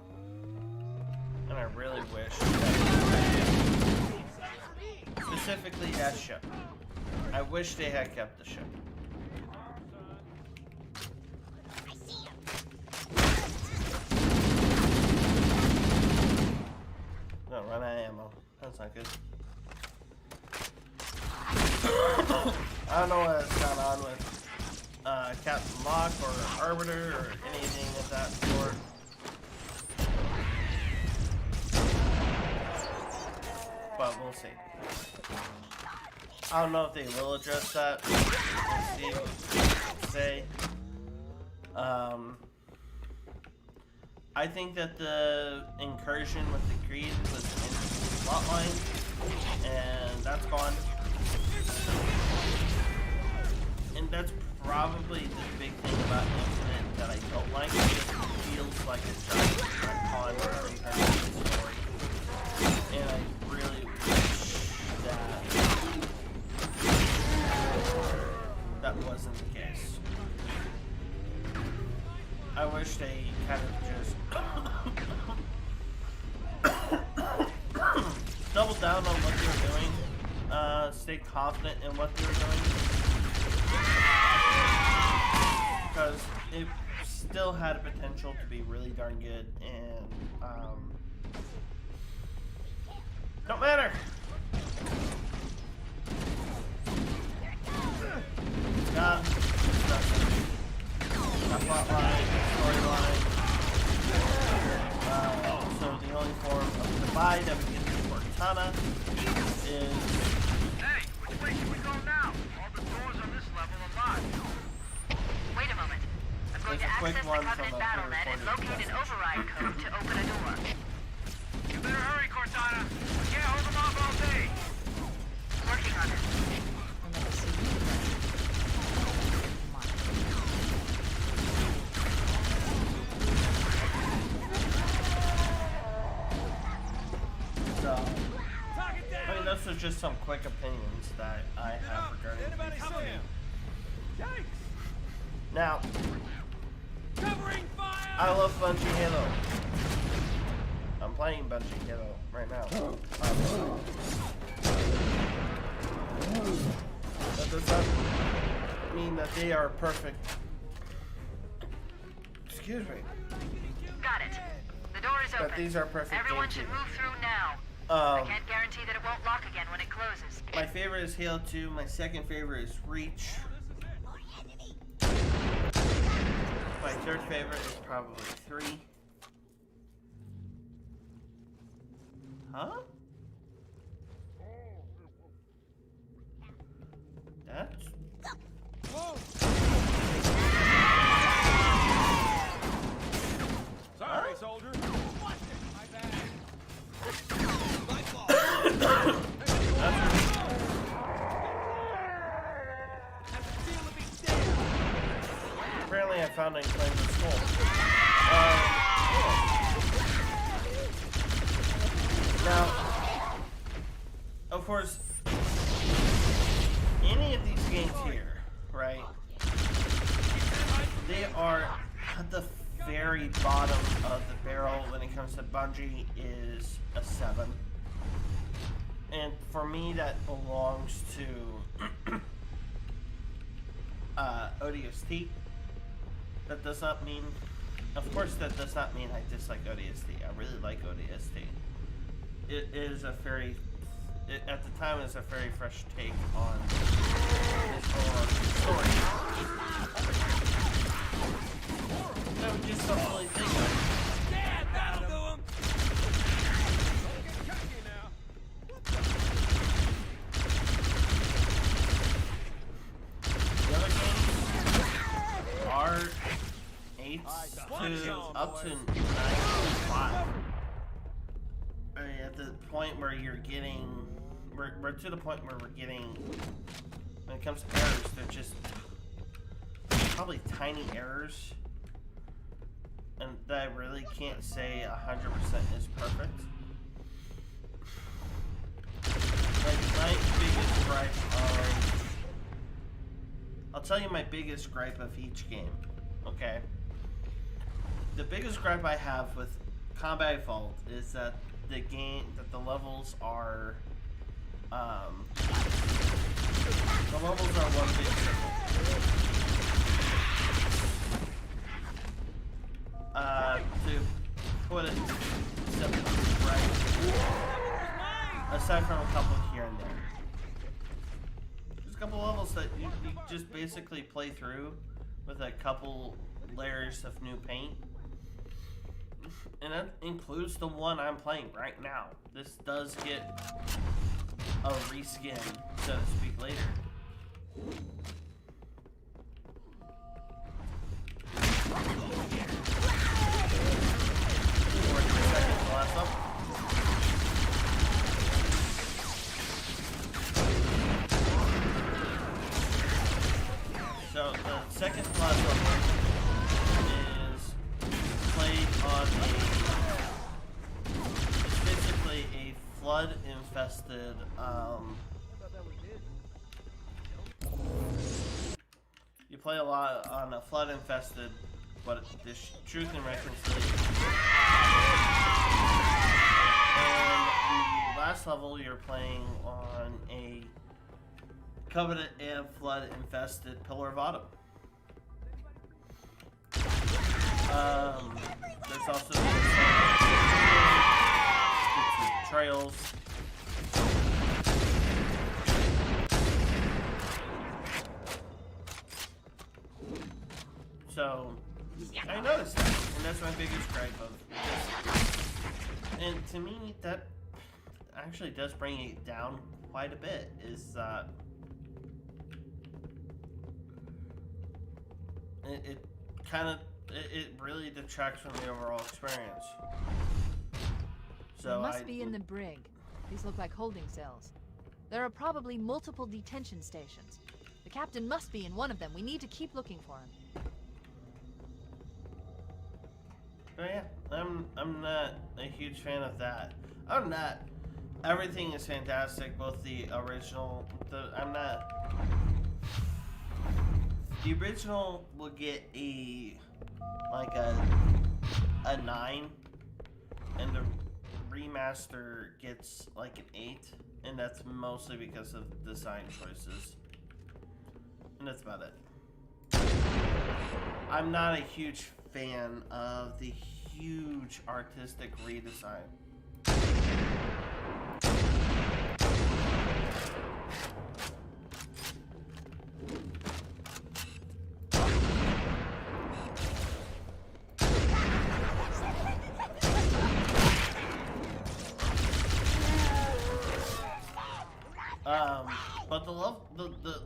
And I really wish that, specifically that ship, I wish they had kept the ship. No, run out of ammo. That's not good. I don't know what's going on with Captain Locke or Arbiter or anything of that sort. But we'll see. I don't know if they will address that. We'll see what they say. I think that the incursion with the Creed was an interesting plotline, and that's gone. And that's probably the big thing about Infinite that I don't like. It just feels like a giant con story. And I really wish that that wasn't the case. I wish they kind of just double down on what they were doing, stay confident in what they were doing, because it still had a potential to be really darn good, and don't matter. It's gone. That plotline, storyline. So the only form of divide that we get to Cortana is. Hey, which way should we go now? All the doors on this level are locked. Wait a moment. I'm going to access the Covenant BattleNet and locate an override code to open a door. You better hurry, Cortana. We can't hold them off all day. Working on it. I'll never see you again. Come on. So, I mean, those are just some quick opinions that I have regarding Anybody see him? Yikes! Now, Covering fire! I love Bungie Halo. I'm playing Bungie Halo right now. That does not mean that they are perfect. Excuse me. Got it. The door is open. That these are perfect Everyone game should keepers. move through now. I can't guarantee that it won't lock again when it closes. My favorite is Halo 2. My second favorite is Reach. My third favorite is probably 3. Huh? That's... Sorry, soldier. What? My bad. Apparently I found a claim to skull. Now, of course, any of these games here, right, they are at the very bottom of the barrel when it comes to Bungie is a 7. And for me, that belongs to ODST. that does not mean, of course, that does not mean I dislike ODST. I really like ODST. It is a very, at the time, it was a very fresh take on this whole story. I would just don't really think of it. Yeah, that'll do him. The other games are 8 to up to 9.5. I mean, at the point where you're getting, we're to the point where we're getting, when it comes to errors, they're just probably tiny errors, and that I really can't say 100% is perfect. Like my biggest gripe of, I'll tell you my biggest gripe of each game, okay? The biggest gripe I have with Combat Evolved is that the levels are, one big circle. To put it simply, right? Aside from a couple here and there. There's a couple levels that you just basically play through with a couple layers of new paint. And that includes the one I'm playing right now. This does get a reskin, so to speak, later. So the second class level is played on it's basically a flood-infested, you play a lot on a flood-infested, but this Truth and Reconciliation. And the last level you're playing on a Covenant and flood-infested Pillar of Autumn. There's also betrayals. So I noticed that, and that's my biggest gripe of this. And to me, that actually does bring it down quite a bit. Is that it really detracts from the overall experience. So They must be in the brig. These look like holding cells. There are probably multiple detention stations. The captain must be in one of them. We need to keep looking for him. Oh yeah, I'm not a huge fan of that. I'm not. Everything is fantastic, both the original, the original will get a 9, and the remaster gets like an 8, and that's mostly because of design choices. And that's about it. I'm not a huge fan of the huge artistic redesign. But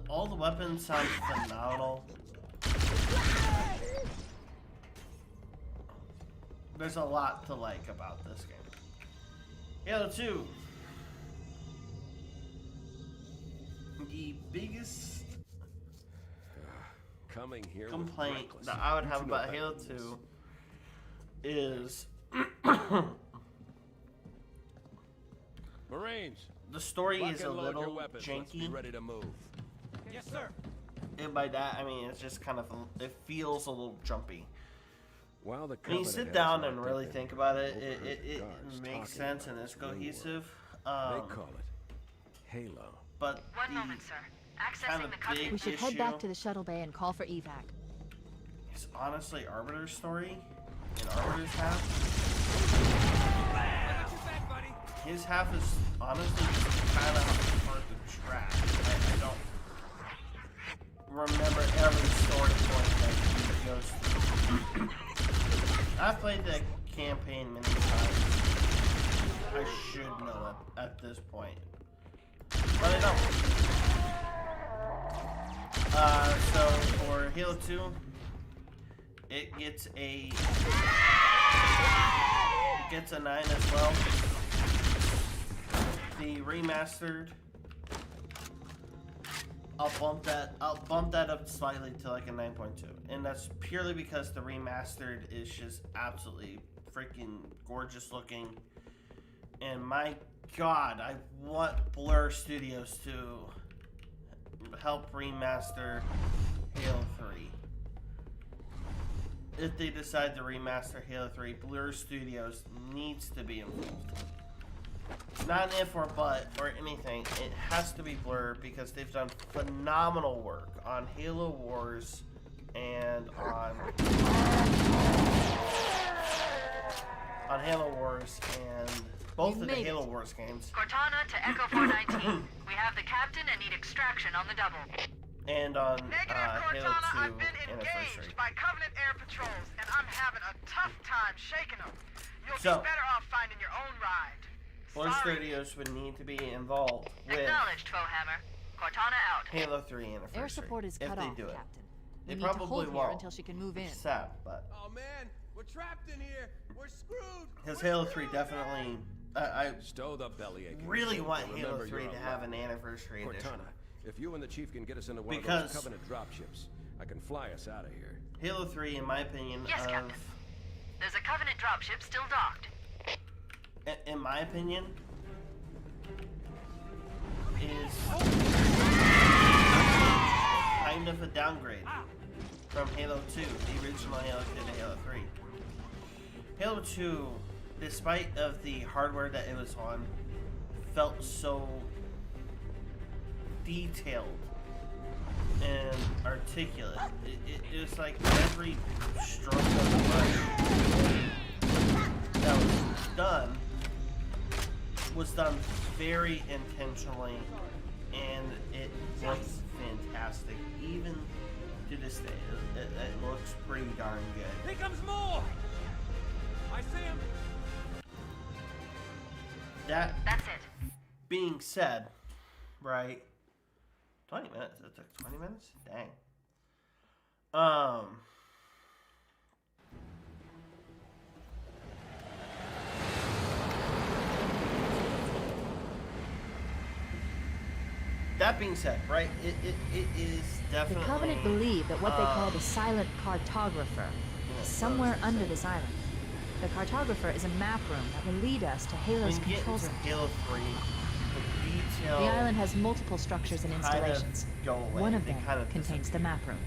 all the weapons sound phenomenal. There's a lot to like about this game. Halo 2. The biggest Coming here complaint that I would have about Halo 2 is Marines, the story lock is a and load your little weapons. Let's be janky. ready to move. Yes, sir. And by that, I mean it's just kind of, it feels a little jumpy. While the When you Covenant sit has down locked and up really in think about it, overheard it guards makes talking sense about and it's the new cohesive. world. They call it Halo. But One the moment, sir. kind Accessing of the big Covenant. We should issue, head back to the shuttle bay and call for evac. Because honestly, Arbiter's story and Arbiter's half, his half is honestly kind of hard to track. I don't remember every story point that he goes through. I've played the campaign many times. I should know it at this point, but I don't. So for Halo 2, it gets a 9 as well. The remastered, I'll bump that up slightly to like a 9.2, and that's purely because the remastered is just absolutely freaking gorgeous looking. And my God, I want Blur Studios to help remaster Halo 3. If they decide to remaster Halo 3, Blur Studios needs to be involved. Not an if or but or anything. It has to be Blur because they've done phenomenal work on Halo Wars and on Halo Wars and both of the Halo Wars games. Cortana to Echo 419. We have the captain and need extraction on the double. And on Negative, Halo Cortana. 2 I've been Anniversary. engaged by Covenant air patrols, and I'm having a tough time shaking them. You'll So, be better off finding your own ride. Blur Sorry. Studios would need to be involved with Acknowledged, Foehammer. Cortana out. Halo 3 Anniversary. Air support is if cut they off, do it. Captain. They We need to probably hold here won't. until she can move in. Which is sad, but Oh man, we're trapped in here. We're screwed. because Halo 3 definitely, I Stow the bellyache. really want But Halo remember 3 you're to on have lock. an anniversary edition. Cortana, if you and the chief can get us into one of Because- those Covenant dropships, I can fly us out of here. Halo 3, in my opinion, Yes, Captain. There's a Covenant dropship still docked. in my opinion, is kind of a downgrade from Halo 2, the original Halo 2 to Halo 3. Halo 2, despite of the hardware that it was on, felt so detailed and articulate. It was like every stroke of the brush that was done very intentionally, and it looks fantastic. Even to this day, it looks pretty darn good. Here comes more. I see him. That That's it. being said, right? 20 minutes. It took 20 minutes? Dang. That being said, right? It is The definitely. Covenant believe that what they call the silent cartographer is somewhere under this island. The cartographer is a map room that will lead us to Halo's When you get control into center. Halo 3, the detail. The island has multiple structures and kind installations. of go away. One of They them kind of contains the map room.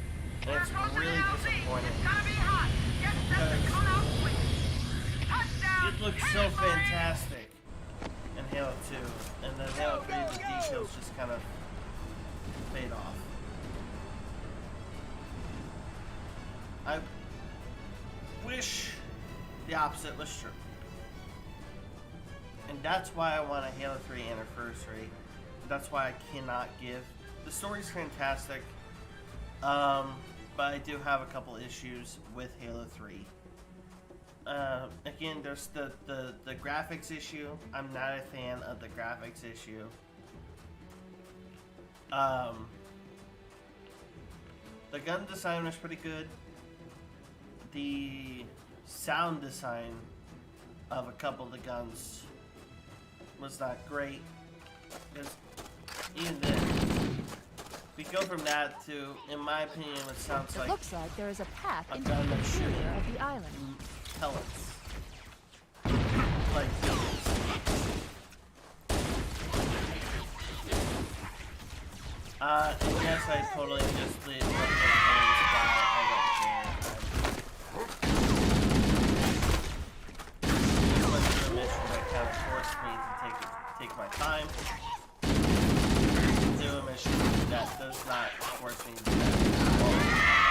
And it's really disappointing. It's gonna be hot. Get set to come out quick. Touchdown. It looks so fantastic in Halo 2, and then Halo 3, the details just kind of fade off. I wish the opposite was true. And that's why I want a Halo 3 Anniversary. That's why I cannot give. The story's fantastic, but I do have a couple issues with Halo 3. Again, there's the graphics issue. I'm not a fan of the graphics issue. The gun design was pretty good. The sound design of a couple of the guns was not great. Because even then, we go from that to, in my opinion, what sounds It like looks like there is a path a into gun the that's interior shooting of the island. pellets. Like these. And yes, I totally just let those guns die. I don't care. This went through a mission that kind of forced me to take my time. Do a mission that does not force me to do that.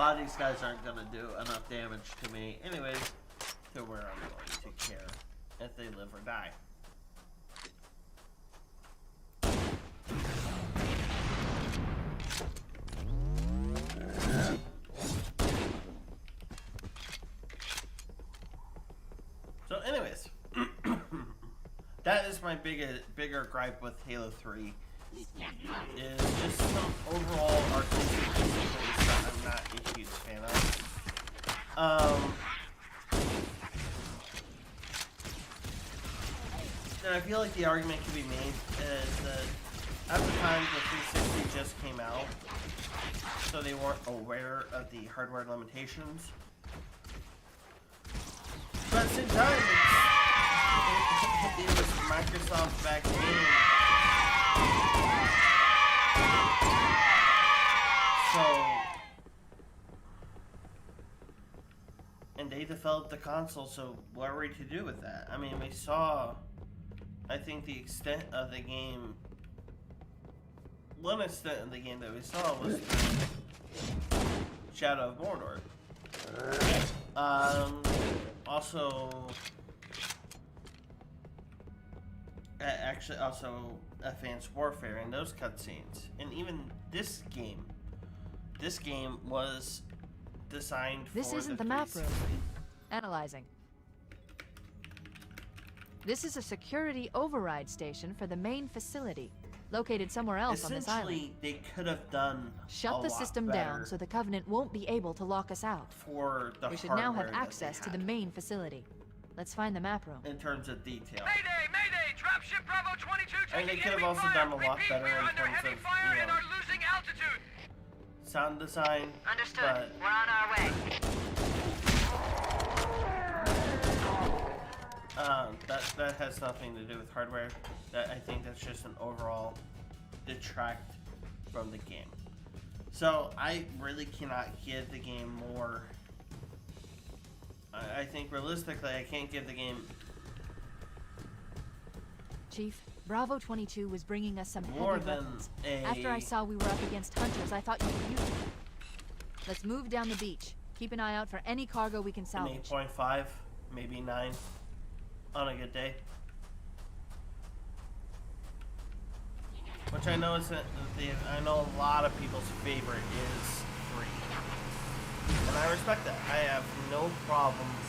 lot of these guys aren't gonna do enough damage to me anyways to where I'm going to care if they live or die. So anyways, that is my bigger gripe with Halo 3, is just some overall artistic displays that I'm not a huge fan of. And I feel like the argument can be made is that at the time the 360 just came out, so they weren't aware of the hardware limitations. But at the same time, it was Microsoft back then. So, and they developed the console, so what are we to do with that? I mean, we saw, I think the extent of the game, one extent of the game that we saw was Shadow of Mordor. Also, actually, also Advanced Warfare and those cutscenes, and even this game was designed for This isn't the map room. Analyzing. This is a security override station for the main facility, located somewhere else on this island. Essentially, they could have done Shut the system down so the Covenant won't be able to lock us out. For the we should now have hardware access to the main facility. Let's find the map room. in terms of detail. Mayday! Mayday! Dropship Bravo 22 And they taking could have enemy also fire. done a lot Repeat, better we're in under terms heavy of, fire you and know, are losing altitude. sound design. Understood. But We're on our way. that has nothing to do with hardware. That I think that's just an overall detract from the game. So I really cannot give the game more. I think realistically, I can't give the game Chief, Bravo 22 was bringing us some more heavy than weapons. a. After I saw we were up against hunters, I thought you could use them. Let's move down the beach. Keep an eye out for any cargo we can an salvage. 8.5, maybe 9 on a good day. Which I know isn't I know a lot of people's favorite is 3. And I respect that. I have no problems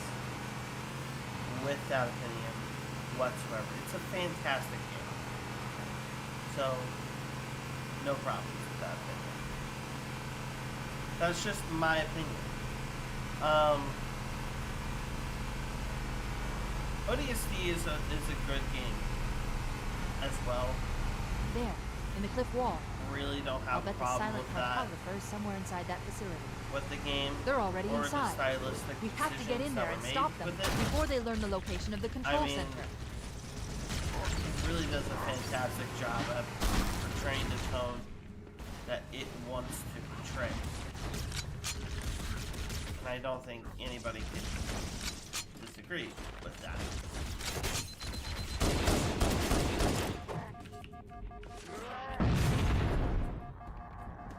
with that opinion whatsoever. It's a fantastic game. So, no problems with that opinion. That's just my opinion. ODST is a good game as well. There, in the cliff wall. Really don't I'll have a bet the problem silent with that. cartographer is somewhere inside that facility. With the game, They're already or inside. the stylistic We have to get in decisions there that and were stop made them with it. before they learn the location of the control I mean, center. It really does a fantastic job at portraying the tone that it wants to portray. And I don't think anybody can disagree with that.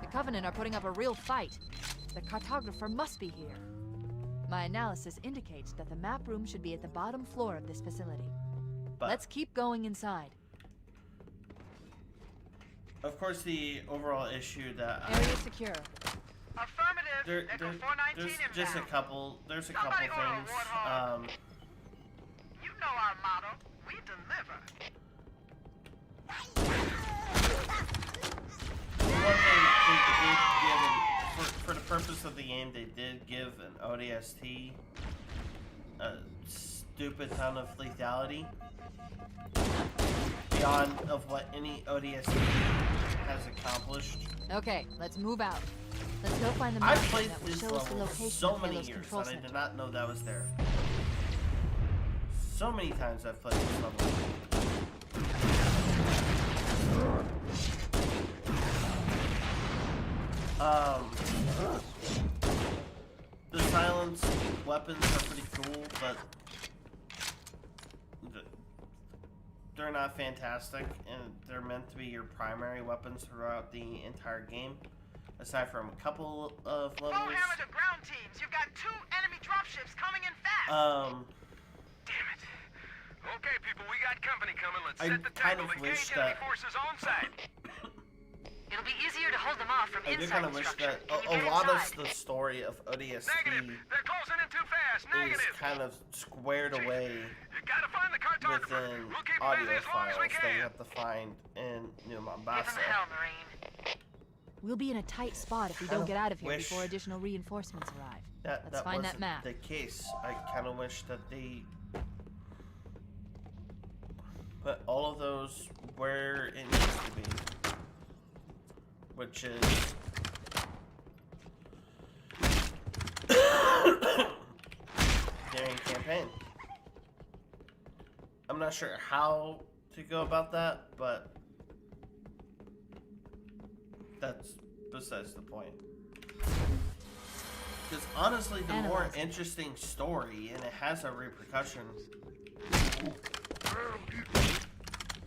The Covenant are putting up a real fight. The cartographer must be here. My analysis indicates that the map room should be at the bottom floor of this facility. But Let's keep going inside. of course, the overall issue that Area secure. Affirmative. Echo 419 there's inbound. just a couple. There's a couple Somebody go to things. Warthog. You know our motto. We deliver. One thing they did give, for the purpose of the game, they did give an ODST a stupid ton of lethality beyond of what any ODST has accomplished. Okay, let's move out. Let's go find the I've map played that will this show us the level location so of many Halo's years, control and I center. did not know that was there. So many times I've played this level. The silenced weapons are pretty cool, but they're not fantastic, and they're meant to be your primary weapons throughout the entire game. aside from a couple of Full levels. hammer to ground teams. You've got 2 enemy dropships coming in fast. Damn it. Okay, people, we got company coming. Let's I set the kind table. of wish Engage enemy that- forces on site. It'll be easier to hold them off from I do inside kind of the wish structure. that Can you a get lot of inside? the story of ODST Negative. They're closing in too fast. is Negative. kind of squared away You gotta find the cartographer. within We'll keep him audio busy as long as files we that can. you have to find in New Give Mombasa. them hell, Marine. We'll be in a tight spot if we Kind don't of get out of here wish before additional reinforcements arrive. That Let's find that wasn't map. the case. I kind of wish that they put all of those where it needs to be, which is during campaign. I'm not sure how to go about that, but that's besides the point. Because honestly, the more Analyze it. interesting story, and it has a repercussion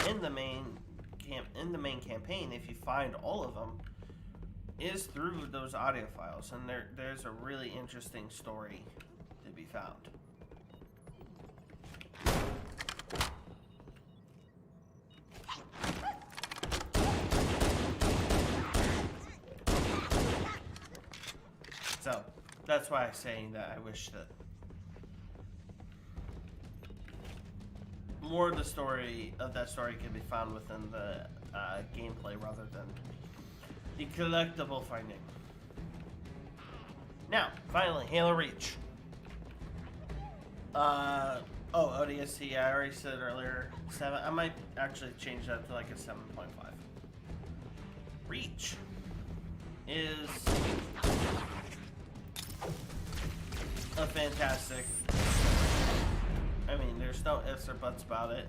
in the main campaign, if you find all of them, is through those audio files, and there's a really interesting story to be found. So that's why I'm saying that I wish that more of the story of that story can be found within the gameplay rather than the collectible finding. Now, finally, Halo Reach. ODST, I already said earlier, 7. I might actually change that to like a 7.5. Reach is a fantastic. I mean, there's no ifs or buts about it.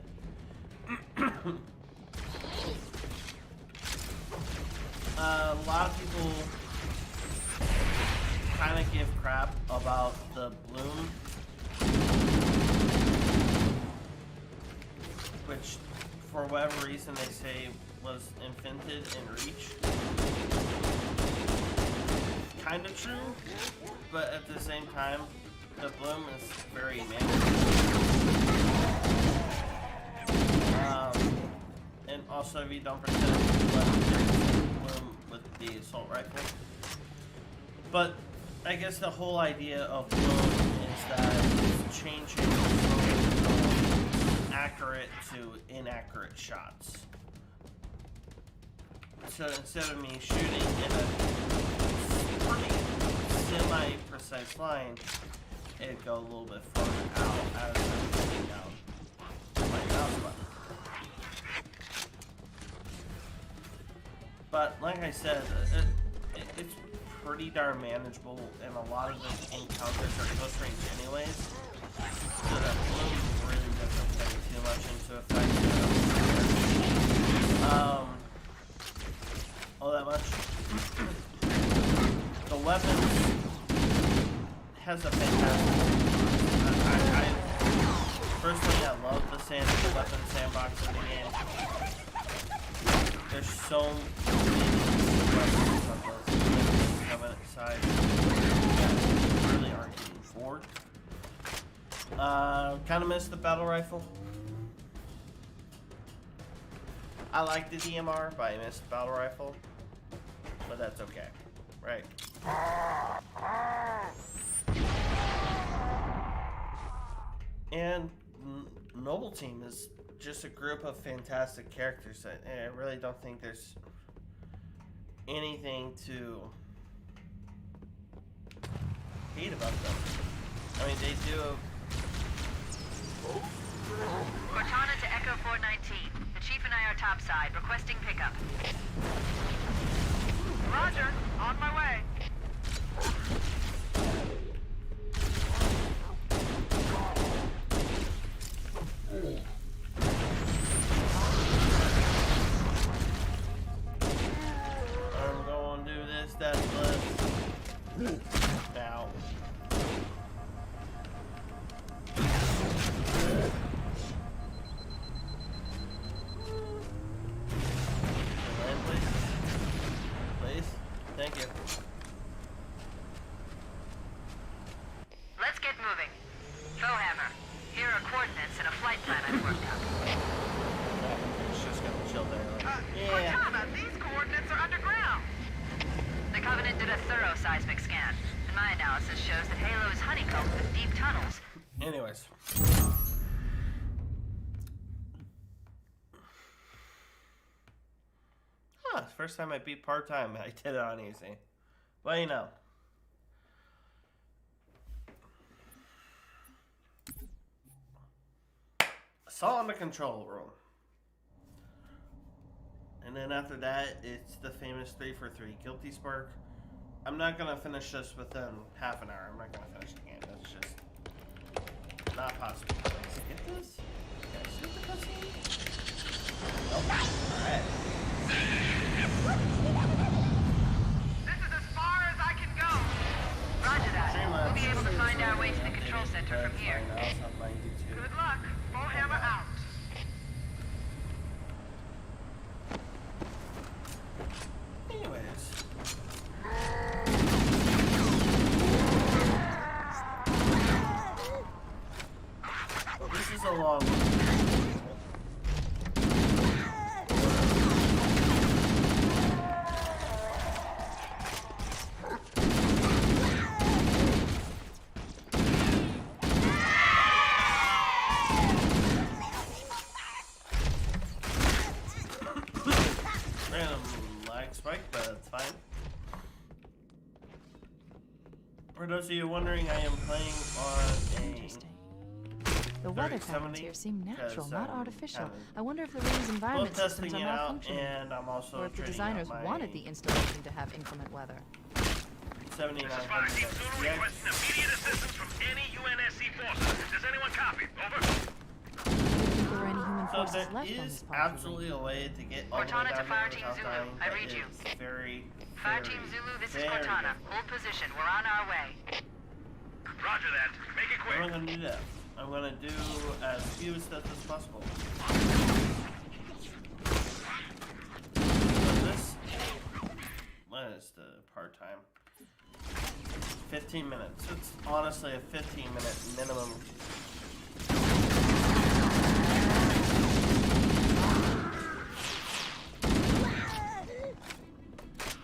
A lot of people kind of give crap about the bloom, which, for whatever reason, they say was invented in Reach. Kind of true, but at the same time, the bloom is very manageable. And also, if you don't protect the bloom with the assault rifle. But I guess the whole idea of bloom is that it's changing from accurate to inaccurate shots. So instead of me shooting in a pretty semi-precise line, it'd go a little bit farther out as I'm shooting down my mouse button. But like I said, it's pretty darn manageable, and a lot of the encounters are close range anyways, so that bloom really doesn't play too much into effect. All that much. The weapon has a fantastic. Personally, I love the weapon sandbox in the game. There's so many weapons on the Covenant side that really aren't getting forward. Kind of missed the battle rifle. I like the DMR, but I missed the battle rifle. But that's okay, right? And Noble Team is just a group of fantastic characters. I really don't think there's anything to hate about them. I mean, they do. Cortana to Echo 419. The Chief and I are topside, requesting pickup. Roger, on my way. I'm going to do this, that's left. Now. Land, please. Please. Thank you. moving. Bowhammer, here are coordinates and a flight plan I've worked out. It's just gonna chill there. Like, yeah. Cortana, these coordinates are underground. The Covenant did a thorough seismic scan, and my analysis shows that Halo is honeycombed with deep tunnels. Anyways. Huh, first time I beat part-time. I did it on easy. Well, you know. Assault on the control room. And then after that, it's the famous 3 for 3 Guilty Spark. I'm not going to finish this within half an hour. I'm not going to finish the game. That's just not possible. Can I skip this? Can I skip the cutscene? Nope. Alright. This is as far as I can go. Roger that. We'll be able to find our way to the control center from here. Good luck. Bowhammer out. Anyways. This is a long one. Random lag spike, but it's fine. For those of you wondering, I am playing on a Interesting. The weather patterns here seem natural, not artificial. I wonder if the room's environment systems are malfunctioning, and I'm also or if the designers wanted the installation to have inclement weather. 7900. Zulu requesting immediate assistance from any UNSC forces. Does anyone copy? Over. I didn't think there were any human So forces there left on this is part of the absolutely a way to get all the way Cortana to down Fire there Team without Zulu. dying. I That read you. is very, Fire very, Team Zulu, this is very Cortana. difficult. Hold position. We're on our way. Roger that. Make it I'm quick. not gonna do that. I'm gonna do as few steps as possible. So this, what is the part time? 15 minutes. It's honestly a 15-minute minimum.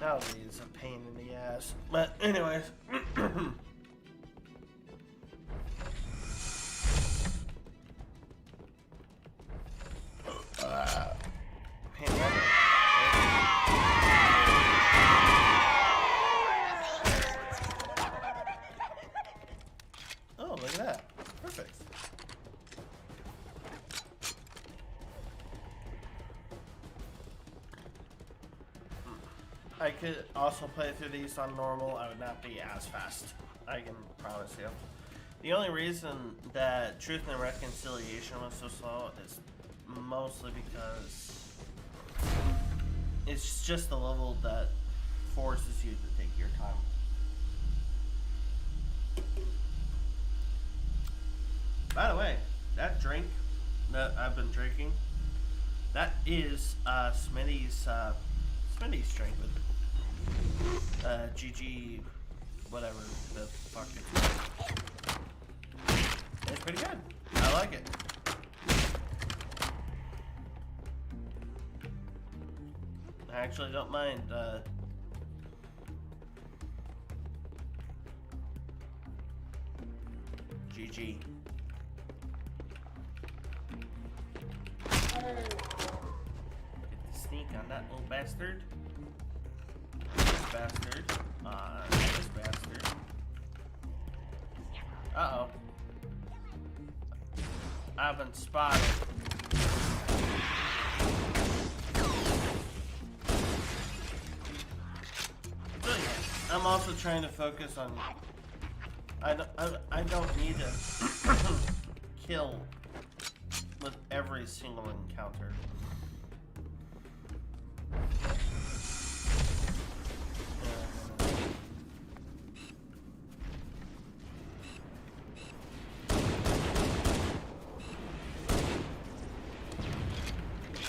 That is a pain in the ass. But anyways. Oh, look at that. Perfect. I could also play through these on normal. I would not be as fast. I can promise you. The only reason that Truth and Reconciliation was so slow is mostly because it's just a level that forces you to take your time. By the way, that drink that I've been drinking, that is Smitty's drink with GG whatever the fuck it's pretty good. I like it. I actually don't mind GG. Get the sneak on that little bastard. This bastard. This bastard. Uh-oh. I've been spotted. I'm also trying to focus on. I don't need to kill with every single encounter.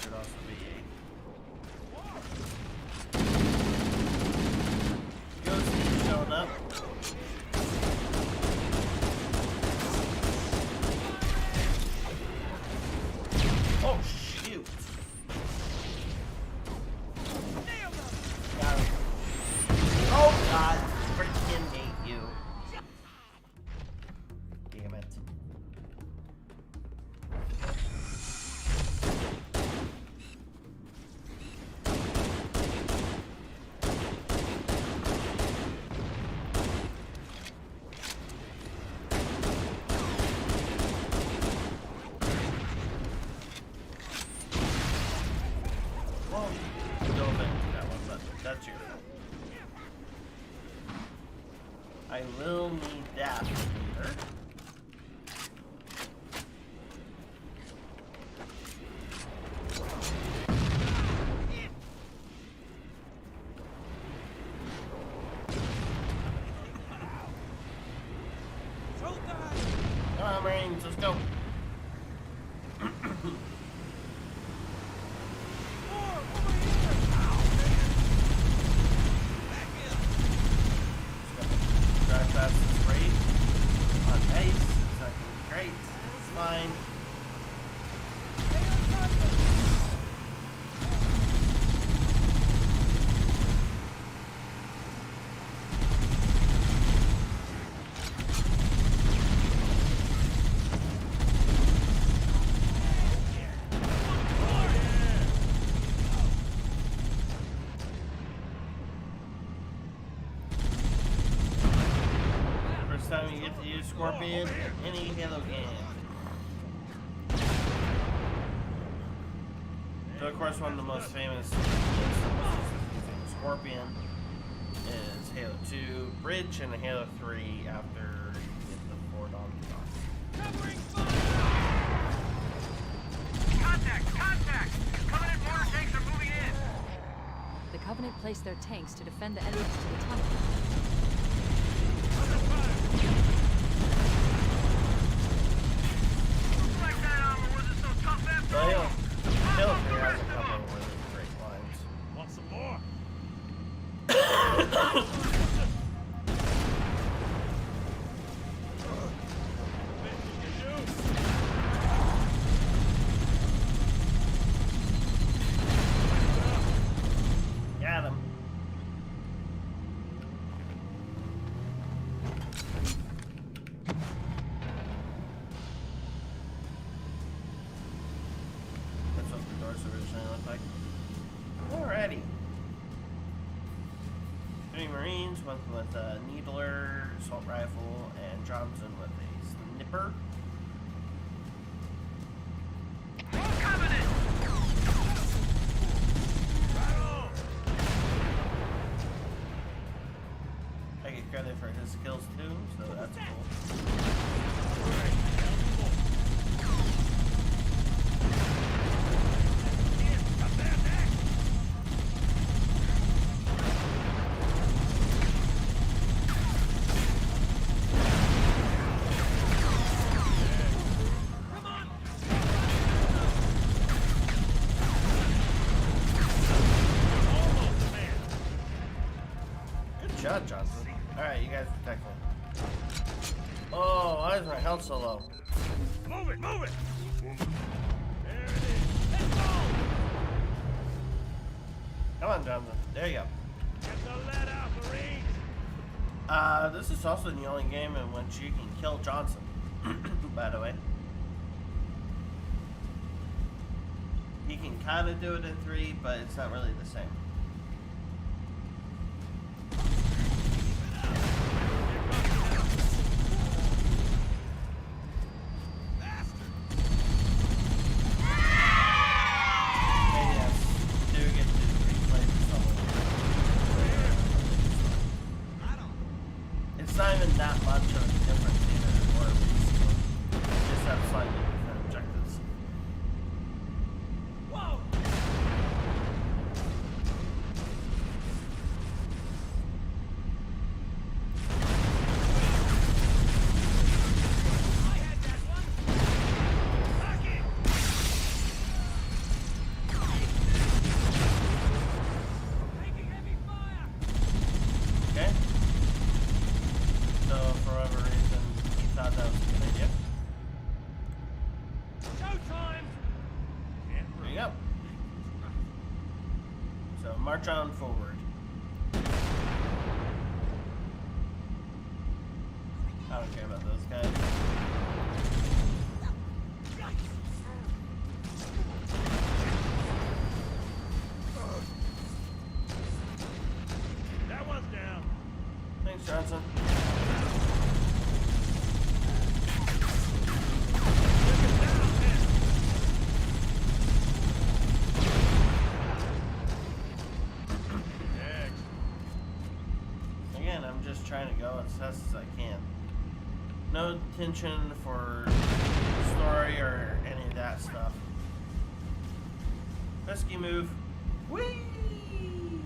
Should also be a ghost showing up. God, freaking hate you. Damn it. Well, no offense to that one, but that's your fault. I will need that later. Come on, Marines, let's go. Drive fast and straight. On pace. It's not gonna be great. It's fine. First time you get to use Scorpion in any Halo game. So of course one of the most famous Scorpion is Halo 2 Bridge and Halo 3 after you get the Ford on the Covering fire! Contact! Contact! Covenant mortar tanks are moving in! The Covenant placed their tanks to defend the entrance to the tunnel. Looks like that armor wasn't so tough after Halo all! 3 has a couple of really great lines. Want some more? Got him. That's what the doors originally looked like. Alrighty. 3 Marines, one with a needler, assault rifle, and Johnson with a snipper. Covenant! I get credit for his skills too, so that's cool. Good job, Johnson. Alright, you guys protect me. Oh, why is my health so low? Move it, move it! There it is. Let's go! Come on, Johnson. There you go. Get the lead out, Marines! This is also the only game in which you can kill Johnson, by the way. You can kind of do it in 3, but it's not really the same. And yes, you do get to replay the solo. It's not even that much of a difference either, or a reskin. You just have slightly different objectives. Whoa! I had that one! Lock it! Taking heavy fire! Okay? So, for whatever reason, he thought that was a good idea. Showtime! There you go. So, march on forward. don't care about those guys. That one's down. Thanks, Johnson. Again, I'm just trying to go as fast as I can. No tension for story or any of that stuff. Rescue move. Whee!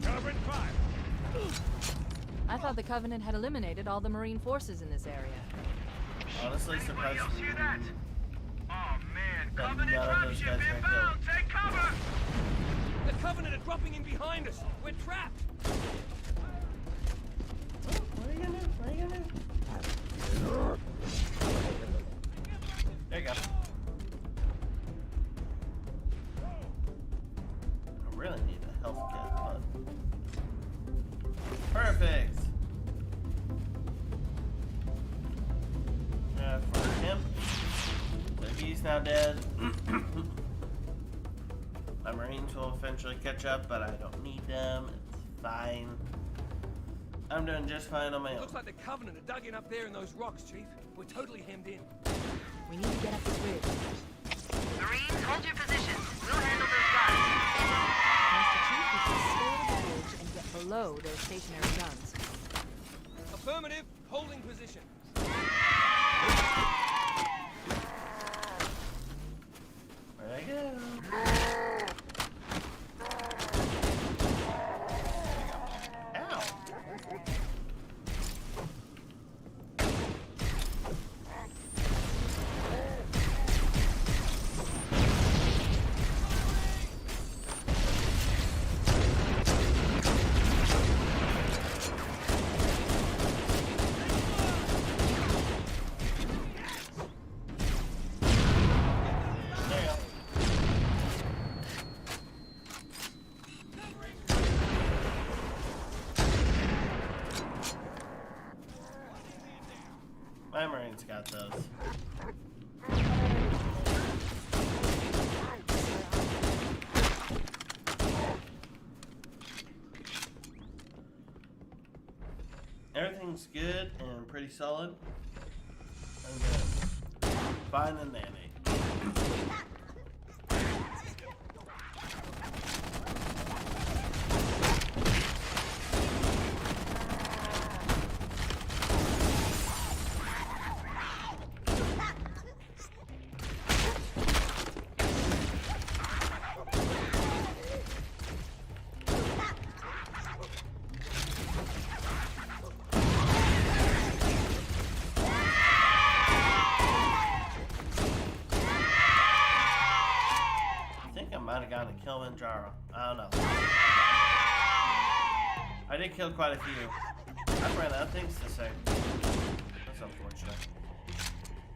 Covering fire. I thought the Covenant had eliminated all the Marine forces in this area. Honestly, surprised Else me hear that? Oh man, that Covenant none of those dropship guys got inbound! killed. Take cover! The Covenant are dropping in behind us. We're trapped. What are you gonna do? What are you gonna do? There you go. I really need a health kit, but perfect. For him, so he's now dead. My Marines will eventually catch up, but I don't need them. It's fine. I'm doing just fine on my own. Looks like the Covenant are dug in up there in those rocks, Chief. We're totally hemmed in. We need to get up the bridge. Marines, hold your positions. We'll handle those guys. Master Chief, we can scale the bridge and get below those stationary guns. Affirmative. Holding position. Where'd I go? Ow! There you go. My Marines got those. Everything's good and pretty solid. I'm good. Fine and dandy. Might have gotten a Kilimanjaro. I don't know. I did kill quite a few. I've ran out of things to say. That's unfortunate.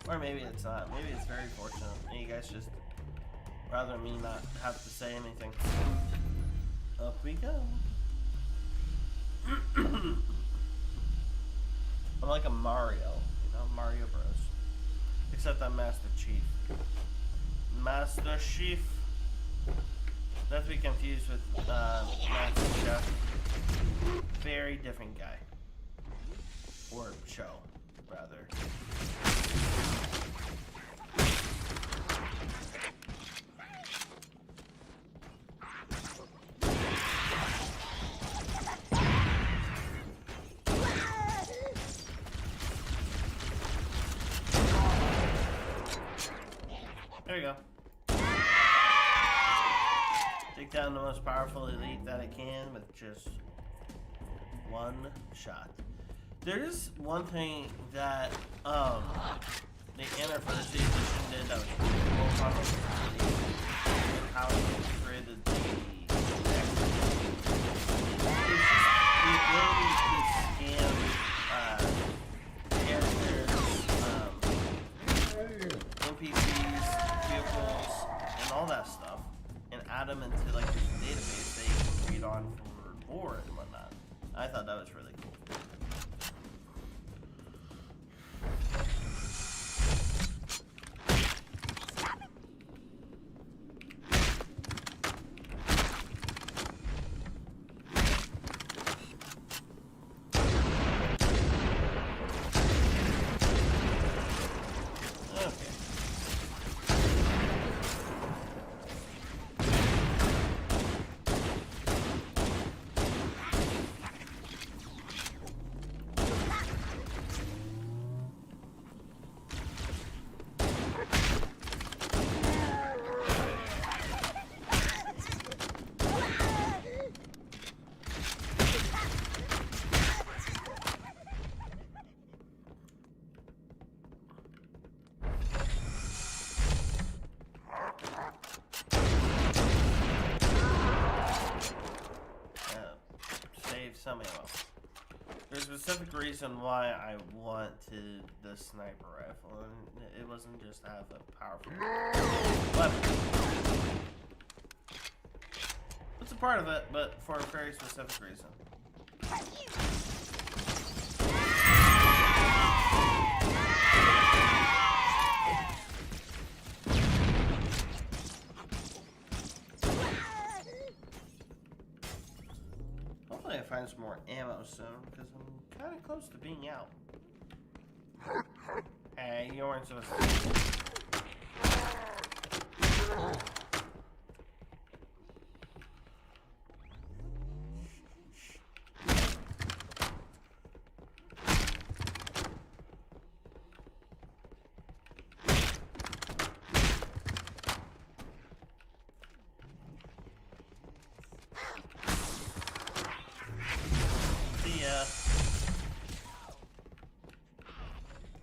Or maybe it's not. Maybe it's very fortunate. And you guys just rather me not have to say anything. Up we go. I'm like a Mario. You know, Mario Bros. Except I'm Master Chief. Master Chief. Not to be confused with Master Chef. Very different guy. Or show, rather. There you go. Take down the most powerful elite that I can with just one shot. There's one thing that the anniversary edition did that was pretty cool, probably, how it created the it's just the ability to scan characters, NPCs, vehicles, and all that stuff, and add them into like this database they can read on for lore and whatnot. I thought that was really cool. some ammo. There's a specific reason why I wanted the sniper rifle, and it wasn't just to have a powerful weapon. It's a part of it, but for a very specific reason. Hopefully I find some more ammo soon, because I'm kind of close to being out. Hey, you weren't supposed to.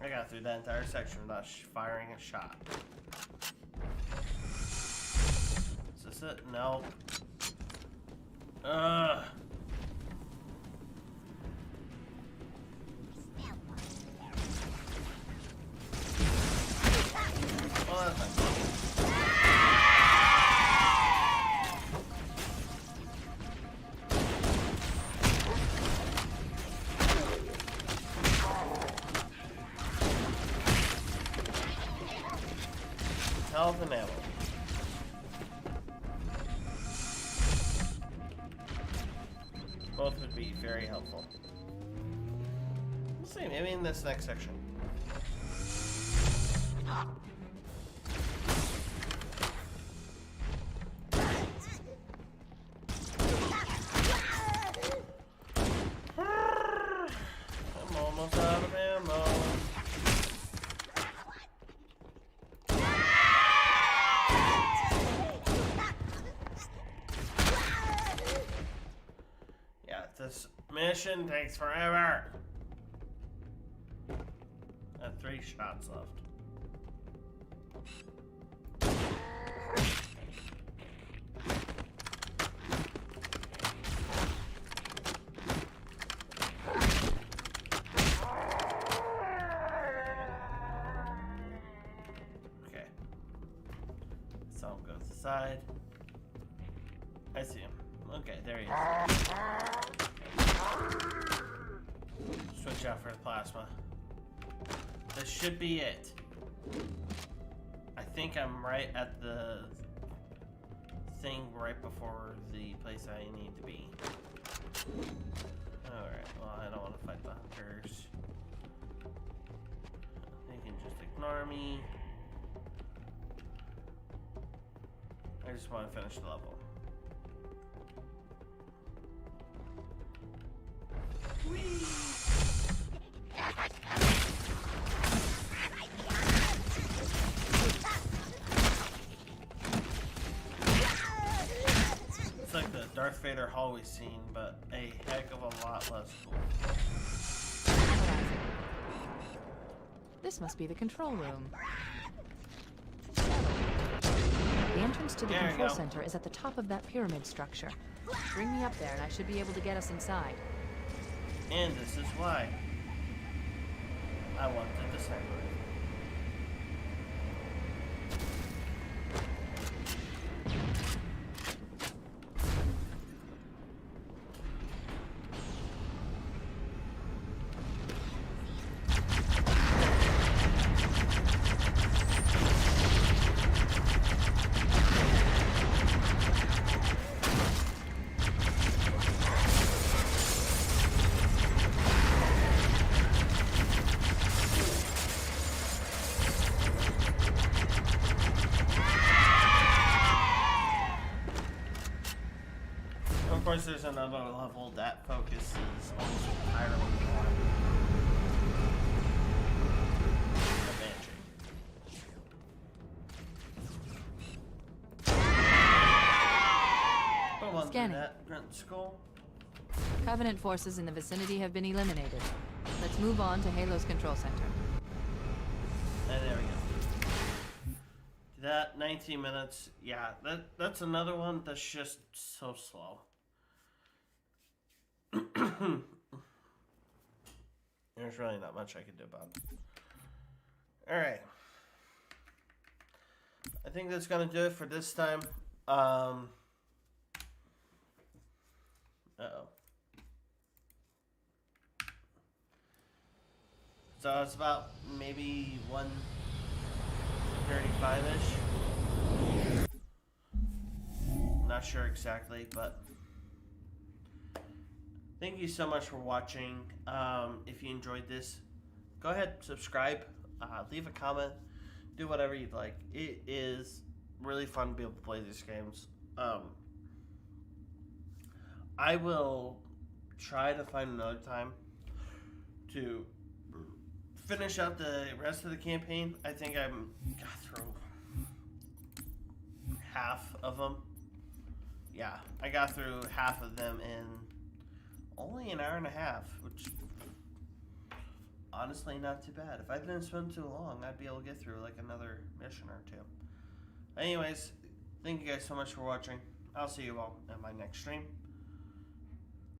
I got through that entire section without firing a shot. Is this it? No. Ugh. Well, that's fine. Health and ammo. Both would be very helpful. We'll see, maybe in this next section. I'm almost out of ammo. This mission takes forever. I have 3 shots left. Okay. So go to the side. I see him. Okay, there he is. Switch out for the plasma. This should be it. I think I'm right at the thing right before the place I need to be. Alright, well, I don't want to fight the hunters. They can just ignore me. I just want to finish the level. Whee! It's like the Darth Vader hallway scene, but a heck of a lot less cool. This must be the control room. The entrance to the control center is at the top of that pyramid structure. Bring me up there and I should be able to get us inside. And this is why I wanted the sniper. Of course, there's another level that focuses almost entirely on advancing. Scanning. That grunt skull. Covenant forces in the vicinity have been eliminated. Let's move on to Halo's control center. And there we go. That 19 minutes. Yeah, that's another one that's just so slow. There's really not much I can do about it. Alright. I think that's gonna do it for this time. Uh-oh. So it's about maybe 1:35-ish. Not sure exactly, but thank you so much for watching. If you enjoyed this, go ahead, subscribe, leave a comment, do whatever you'd like. It is really fun to be able to play these games. I will try to find another time to finish out the rest of the campaign. I think I got through half of them. Yeah, I got through half of them in only an hour and a half, which honestly not too bad. If I didn't spend too long, I'd be able to get through like another mission or two. Anyways, thank you guys so much for watching. I'll see you all in my next stream.